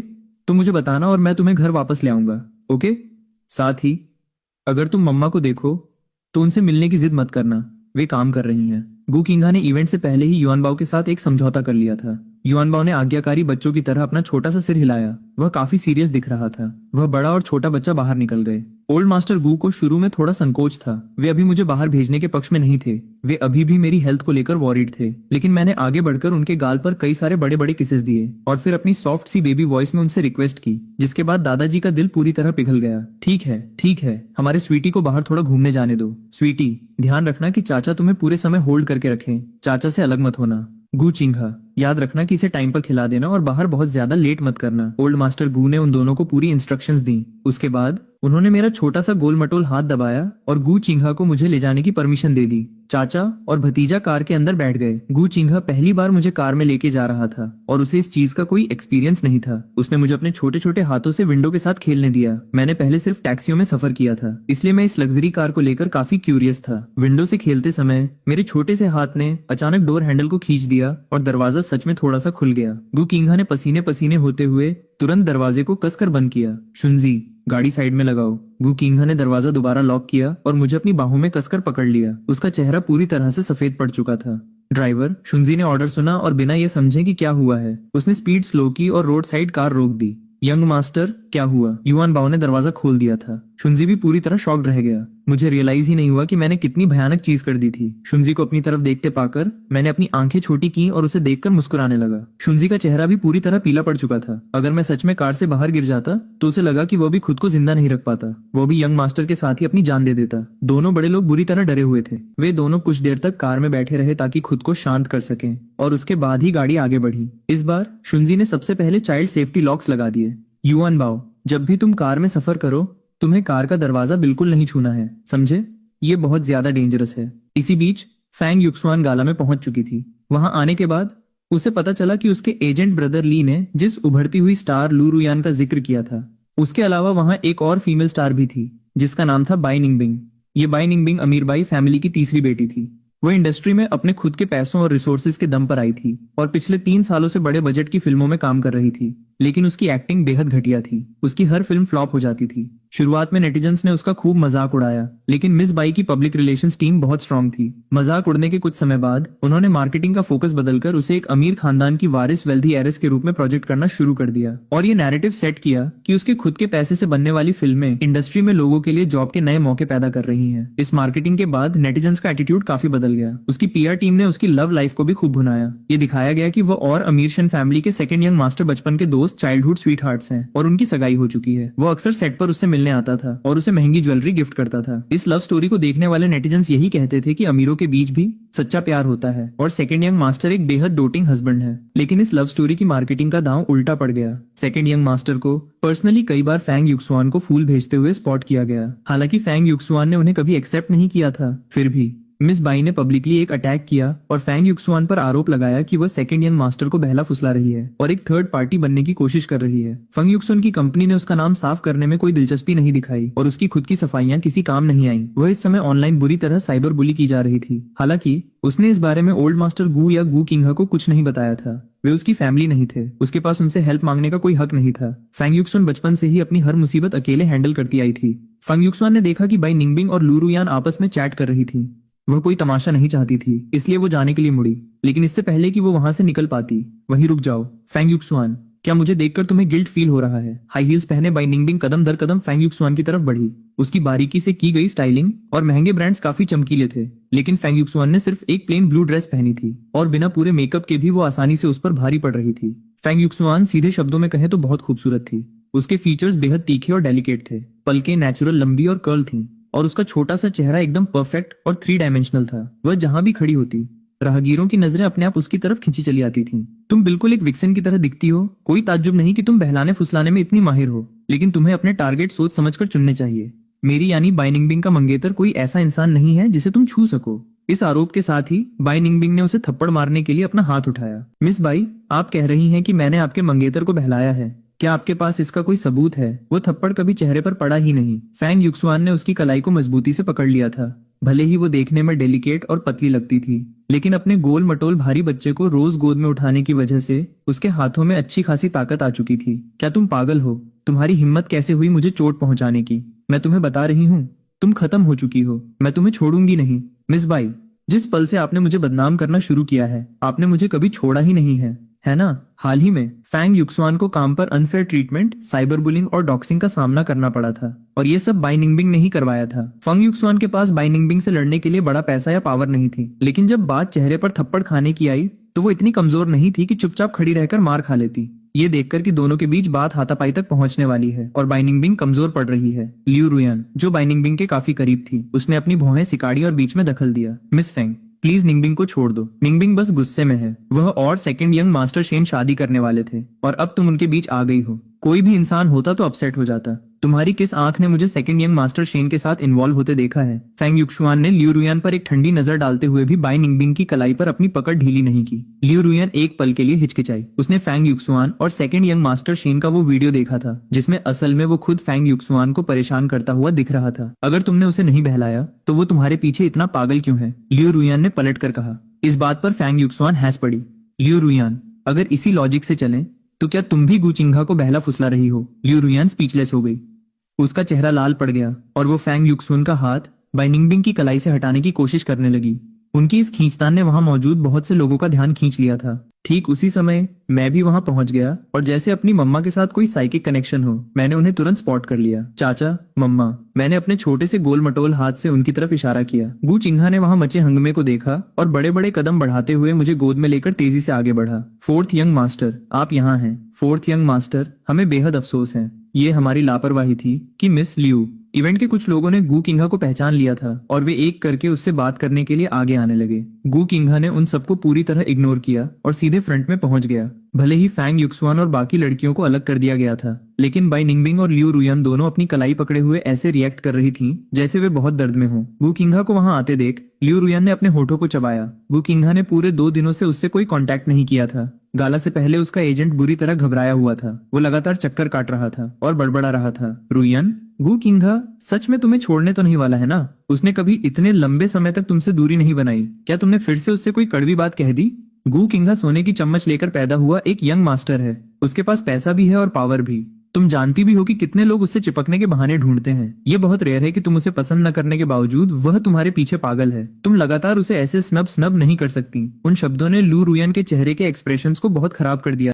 तो मुझे बताना और मैं तुम्हें घर वापस ले आऊंगा, ओके? साथ ही अगर तुम मम्मा को देखो तो उनसे मिलने की जिद मत करना, वे काम कर रही हैं। गु चेंगा ने इवेंट से पहले ही युआन बाओ के साथ एक समझौता कर लिया था। युआन बाओ ने आज्ञाकारी बच्चों की तरह अपना छोटा सा सिर हिलाया। वह काफी सीरियस दिख रहा था। वह बड़ा और छोटा बच्चा बाहर निकल गए। ओल्ड मास्टर गु को शुरू में थोड़ा संकोच था। वे अभी मुझे बाहर भेजने के पक्ष में नहीं थे। वे अभी भी मेरी हेल्थ को लेकर वॉरिड थे, लेकिन मैंने आगे बढ़कर उनके गाल पर कई सारे बड़े बड़े किसेस दिए और फिर अपनी सॉफ्ट सी बेबी वॉइस में उनसे रिक्वेस्ट की, जिसके बाद दादाजी का दिल पूरी तरह पिघल गया। ठीक है, ठीक है, हमारे स्वीटी को बाहर थोड़ा घूमने जाने दो। स्वीटी, ध्यान रखना कि चाचा तुम्हें पूरे समय होल्ड करके रखें। चाचा से अलग मत होना। गु चेंगा, याद रखना कि इसे टाइम पर खिला देना और बाहर बहुत ज्यादा लेट मत करना। ओल्ड मास्टर गु ने उन दोनों को पूरी इंस्ट्रक्शंस दी। उसके बाद उन्होंने मेरा छोटा सा गोल मटोल हाथ दबाया और गु चेंगा को मुझे ले जाने की परमिशन दे दी। चाचा और भतीजा कार के अंदर बैठ गए। गु चेंगा पहली बार मुझे कार में लेके जा रहा था और उसे इस चीज का कोई एक्सपीरियंस नहीं था। उसने मुझे अपने छोटे छोटे हाथों से विंडो के साथ खेलने दिया। मैंने पहले सिर्फ टैक्सियों में सफर किया था, इसलिए मैं इस लग्जरी कार को लेकर काफी क्यूरियस था। विंडो से खेलते समय मेरे छोटे से हाथ ने अचानक डोर हैंडल को खींच दिया और दरवाजा सच में थोड़ा सा खुल गया। गु चेंगा ने पसीने पसीने होते हुए तुरंत दरवाजे को कसकर बंद किया। शुनजी, गाड़ी साइड में लगाओ। गु चेंगा ने दरवाजा दोबारा लॉक किया और मुझे अपनी बाहों में कसकर पकड़ लिया। उसका चेहरा पूरी तरह से सफेद पड़ चुका था। ड्राइवर, शुनजी ने ऑर्डर सुना और बिना ये समझे कि क्या हुआ है, उसने स्पीड स्लो की और रोड साइड कार रोक दी। यंग मास्टर, क्या हुआ? युआन बाओ ने दरवाजा खोल दिया था। शुनजी भी पूरी तरह शॉक्ड रह गया। मुझे रियलाइज ही नहीं हुआ कि मैंने कितनी भयानक चीज कर दी थी। शुनजी को अपनी तरफ देखते पाकर मैंने अपनी आंखें छोटी की और उसे देखकर मुस्कुराने लगा। शुनजी का चेहरा भी पूरी तरह पीला पड़ चुका था। अगर मैं सच में कार से बाहर गिर जाता तो उसे लगा कि वो भी खुद को जिंदा नहीं रख पाता। वो भी यंग मास्टर के साथ ही अपनी जान दे देता। दोनों बड़े लोग बुरी तरह डरे हुए थे। वे दोनों कुछ देर तक कार में बैठे रहे ताकि खुद को शांत कर सकें और उसके बाद ही गाड़ी आगे बढ़ी। इस बार शुनजी ने सबसे पहले चाइल्ड सेफ्टी लॉक्स लगा दिए। युआन बाओ, जब भी तुम कार में सफर करो तुम्हें कार का दरवाजा बिल्कुल नहीं छूना है, समझे? ये बहुत ज्यादा डेंजरस है। इसी बीच फैंग युक्सवान गाला में पहुंच चुकी थी। वहां आने के बाद उसे पता चला कि उसके एजेंट ब्रदर ली ने जिस उभरती हुई स्टार लू रुयान का जिक्र किया था, उसके अलावा वहां एक और फीमेल स्टार भी थी जिसका नाम था बाई निंगबिंग। ये बाई निंगबिंग अमीर बाई फैमिली की तीसरी बेटी थी। वह इंडस्ट्री में अपने खुद के पैसों और रिसोर्सेज के दम पर आई थी और पिछले 3 सालों से बड़े बजट की फिल्मों में काम कर रही थी, लेकिन उसकी एक्टिंग बेहद घटिया थी। उसकी हर फिल्म फ्लॉप हो जाती थी। शुरुआत में नेटिजन्स ने उसका खूब मजाक उड़ाया, लेकिन मिस बाई की पब्लिक रिलेशंस टीम बहुत स्ट्रांग थी। मजाक उड़ने के कुछ समय बाद उन्होंने मार्केटिंग का फोकस बदलकर उसे एक अमीर खानदान की वारिस वेल्दी हेiress के रूप में प्रोजेक्ट करना शुरू कर दिया और ये नैरेटिव सेट किया कि उसके खुद के पैसे से बनने वाली फिल्में इंडस्ट्री में लोगों के लिए जॉब के नए मौके पैदा कर रही हैं। इस मार्केटिंग के बाद नेटिजन्स का एटीट्यूड काफी बदल गया। उसकी पीआर टीम ने उसकी लव लाइफ को भी खूब भुनाया। ये दिखाया गया कि वो और अमीर शन फैमिली के सेकंड यंग मास्टर बचपन के दोस्त चाइल्डहुड स्वीट हार्ट्स हैं और उनकी सगाई हो चुकी है। वो अक्सर सेट पर उससे मिलने आता था और उसे महंगी ज्वेलरी गिफ्ट करता था। इस लव स्टोरी को देखने वाले नेटिजन्स यही कहते थे कि अमीरों के बीच भी सच्चा प्यार होता है और सेकंड यंग मास्टर एक बेहद डोटिंग हस्बैंड है। लेकिन इस लव स्टोरी की मार्केटिंग का दांव उल्टा पड़ गया। सेकंड यंग मास्टर को पर्सनली कई बार फैंग युक्सुआन को फूल भेजते हुए स्पॉट किया गया। हालांकि फैंग युक्सुआन ने उन्हें कभी एक्सेप्ट नहीं किया था। फिर भी मिस बाई ने पब्लिकली एक अटैक किया और फैंग युक्सुआन पर आरोप लगाया कि वह सेकंड यंग मास्टर को बहला फुसला रही है और एक थर्ड पार्टी बनने की कोशिश कर रही है। फंग युक्सुन की कंपनी ने उसका नाम साफ करने में कोई दिलचस्पी नहीं दिखाई और उसकी खुद की सफाइयां किसी काम नहीं आई। वह इस समय ऑनलाइन बुरी तरह साइबर बुली की जा रही थी। हालांकि उसने इस बारे में ओल्ड मास्टर गू या गू किंग को कुछ नहीं बताया था। वे उसकी फैमिली नहीं थे, उसके पास उनसे हेल्प मांगने का कोई हक नहीं था। फैंग युक्सुन बचपन से ही अपनी हर मुसीबत अकेले हैंडल करती आई थी। फंग युक्सुआन ने देखा कि बाई निंगबिंग और लू रुयान आपस में चैट कर रही थी। वह कोई तमाशा नहीं चाहती थी, इसलिए वो जाने के लिए मुड़ी। लेकिन इससे पहले कि वो वहां से निकल पाती, वहीं रुक जाओ फैंग युक्सुआन, क्या मुझे देखकर तुम्हें गिल्ट फील हो रहा है? हाई हील्स पहने बाई निंगबिंग कदम दर कदम फैंग युक्सुआन की तरफ बढ़ी। उसकी बारीकी से की गई स्टाइलिंग और महंगे ब्रांड्स काफी चमकीले थे, लेकिन फैंग युक्सुआन ने सिर्फ एक प्लेन ब्लू ड्रेस पहनी थी और बिना पूरे मेकअप के भी वो आसानी से उस पर भारी पड़ रही थी। फैंग युक्सुआन सीधे शब्दों में कहें तो बहुत खूबसूरत थी। उसके फीचर्स बेहद तीखे और डेलिकेट थे। पलकें नेचुरल लंबी और कर्ल थीं और उसका छोटा सा चेहरा एकदम परफेक्ट और 3 डायमेंशनल था। वह जहां भी खड़ी होती, राहगीरों की नजरें अपने आप उसकी तरफ खींची चली आती थीं। तुम बिल्कुल एक विक्सन की तरह दिखती हो। कोई ताज्जुब नहीं कि तुम बहलाने फुसलाने में इतनी माहिर हो, लेकिन तुम्हें अपने टारगेट सोच समझकर चुनने चाहिए। मेरी यानी बाई निंगबिंग का मंगेतर कोई ऐसा इंसान नहीं है जिसे तुम छू सको। इस आरोप के साथ ही बाई निंगबिंग ने उसे थप्पड़ मारने के लिए अपना हाथ उठाया। मिस बाई, आप कह रही हैं कि मैंने आपके मंगेतर को बहलाया है। क्या आपके पास इसका कोई सबूत है? वो थप्पड़ कभी चेहरे पर पड़ा ही नहीं। फैंग युक्सुआन ने उसकी कलाई को मजबूती से पकड़ लिया था। भले ही वो देखने में डेलिकेट और पतली लगती थी, लेकिन अपने गोल मटोल भारी बच्चे को रोज गोद में उठाने की वजह से उसके हाथों में अच्छी खासी ताकत आ चुकी थी। क्या तुम पागल हो? तुम्हारी हिम्मत कैसे हुई मुझे चोट पहुंचाने की? मैं तुम्हें बता रही हूँ, तुम खत्म हो चुकी हो। मैं तुम्हें छोड़ूंगी नहीं। मिस बाई, जिस पल से आपने मुझे बदनाम करना शुरू किया है, आपने मुझे कभी छोड़ा ही नहीं है ना? हाल ही में फैंग युक्सुआन को काम पर अनफेयर ट्रीटमेंट, साइबर बुलिंग और डॉक्सिंग का सामना करना पड़ा था और ये सब बाई निंगबिंग ने ही करवाया था। फंग युक्सुआन के पास बाई निंगबिंग से लड़ने के लिए बड़ा पैसा या पावर नहीं थी, लेकिन जब बात चेहरे पर थप्पड़ खाने की आई तो वो इतनी कमजोर नहीं थी कि चुपचाप खड़ी रहकर मार खा लेती। ये देखकर कि दोनों के बीच बात हाथापाई तक पहुंचने वाली है और बाई निंगबिंग कमजोर पड़ रही है, ल्यू रुयान, जो बाई निंगबिंग के काफी करीब थी, उसने अपनी भौहें सिकाड़ी और बीच में दखल दिया। मिस फेंग, प्लीज निंगबिंग को छोड़ दो। निंगबिंग बस गुस्से में है। वह और सेकंड यंग मास्टर शेन शादी करने वाले थे और अब तुम उनके बीच आ गई हो। कोई भी इंसान होता तो अपसेट हो जाता। तुम्हारी किस आंख ने मुझे सेकंड यंग मास्टर शेन के साथ इन्वॉल्व होते देखा है? फैंग युक्सुआन ने ल्यू रुयान पर एक ठंडी नजर डालते हुए भी बाई निंगबिंग की कलाई पर अपनी पकड़ ढीली नहीं की। ल्यू रुयान एक पल के लिए हिचकिचाई। उसने फैंग युक्सुआन और सेकंड यंग मास्टर शेन का वो वीडियो देखा था जिसमें असल में वो खुद फैंग युक्सुआन को परेशान करता हुआ दिख रहा था। अगर तुमने उसे नहीं बहलाया तो वो तुम्हारे पीछे इतना पागल क्यों है? ल्यू रुयान ने पलट कर कहा। इस बात पर फैंग युक्सुआन हंस पड़ी। ल्यू रुयान, अगर इसी लॉजिक से चलें तो क्या तुम भी गुचिंघा को बहला फुसला रही हो? ल्यू रुयान स्पीचलेस हो गई। उसका चेहरा लाल पड़ गया और वो फैंग युक्सुन का हाथ बाई निंगबिंग की कलाई से हटाने की कोशिश करने लगी। उनकी इस खींचतान ने वहां मौजूद बहुत से लोगों का ध्यान खींच लिया था। ठीक उसी समय मैं भी वहां पहुंच गया और जैसे अपनी मम्मा के साथ कोई साइकिक कनेक्शन हो, मैंने उन्हें तुरंत स्पॉट कर लिया। चाचा, मम्मा, मैंने अपने छोटे से गोल मटोल हाथ से उनकी तरफ इशारा किया। गू चिंघा ने वहां मचे हंगमे को देखा और बड़े बड़े कदम बढ़ाते हुए मुझे गोद में लेकर तेजी से आगे बढ़ा। फोर्थ यंग मास्टर, आप यहाँ हैं। फोर्थ यंग मास्टर, हमें बेहद अफसोस है। ये हमारी लापरवाही थी कि मिस ल्यू। इवेंट के कुछ लोगों ने गू किंघा को पहचान लिया था और वे एक करके उससे बात करने के लिए आगे आने लगे। गू किंघा ने उन सबको पूरी तरह इग्नोर किया और सीधे फ्रंट में पहुंच गया। भले ही फैंग युक्सुआन और बाकी लड़कियों को अलग कर दिया गया था, लेकिन बाई निंगबिंग और ल्यू रुयान दोनों अपनी कलाई पकड़े हुए ऐसे रिएक्ट कर रही थीं जैसे वे बहुत दर्द में हों। गू किंघा को वहां आते देख ल्यू रुयान ने अपने होठों को चबाया। गू किंघा ने पूरे 2 दिनों से उससे कोई कांटेक्ट नहीं किया था। गाला से पहले उसका एजेंट बुरी तरह घबराया हुआ था। वो लगातार चक्कर काट रहा था और बड़बड़ा रहा था। रुयान, गू किंघा सच में तुम्हें छोड़ने तो नहीं वाला है ना? उसने कभी इतने लंबे समय तक तुमसे दूरी नहीं बनाई। क्या तुमने फिर से उससे कोई कड़वी बात कह दी? गू किंघा सोने की चम्मच लेकर पैदा हुआ एक यंग मास्टर है। उसके पास पैसा भी है और पावर भी। तुम जानती भी हो कि कितने लोग उससे चिपकने के बहाने ढूंढते हैं। ये बहुत रेयर है कि तुम उसे पसंद न करने के बावजूद वह तुम्हारे पीछे पागल है। तुम लगातार उसे ऐसे स्नब स्नब नहीं कर सकती। उन शब्दों ने लू रुयन के चेहरे के एक्सप्रेशंस को बहुत खराब कर दिया।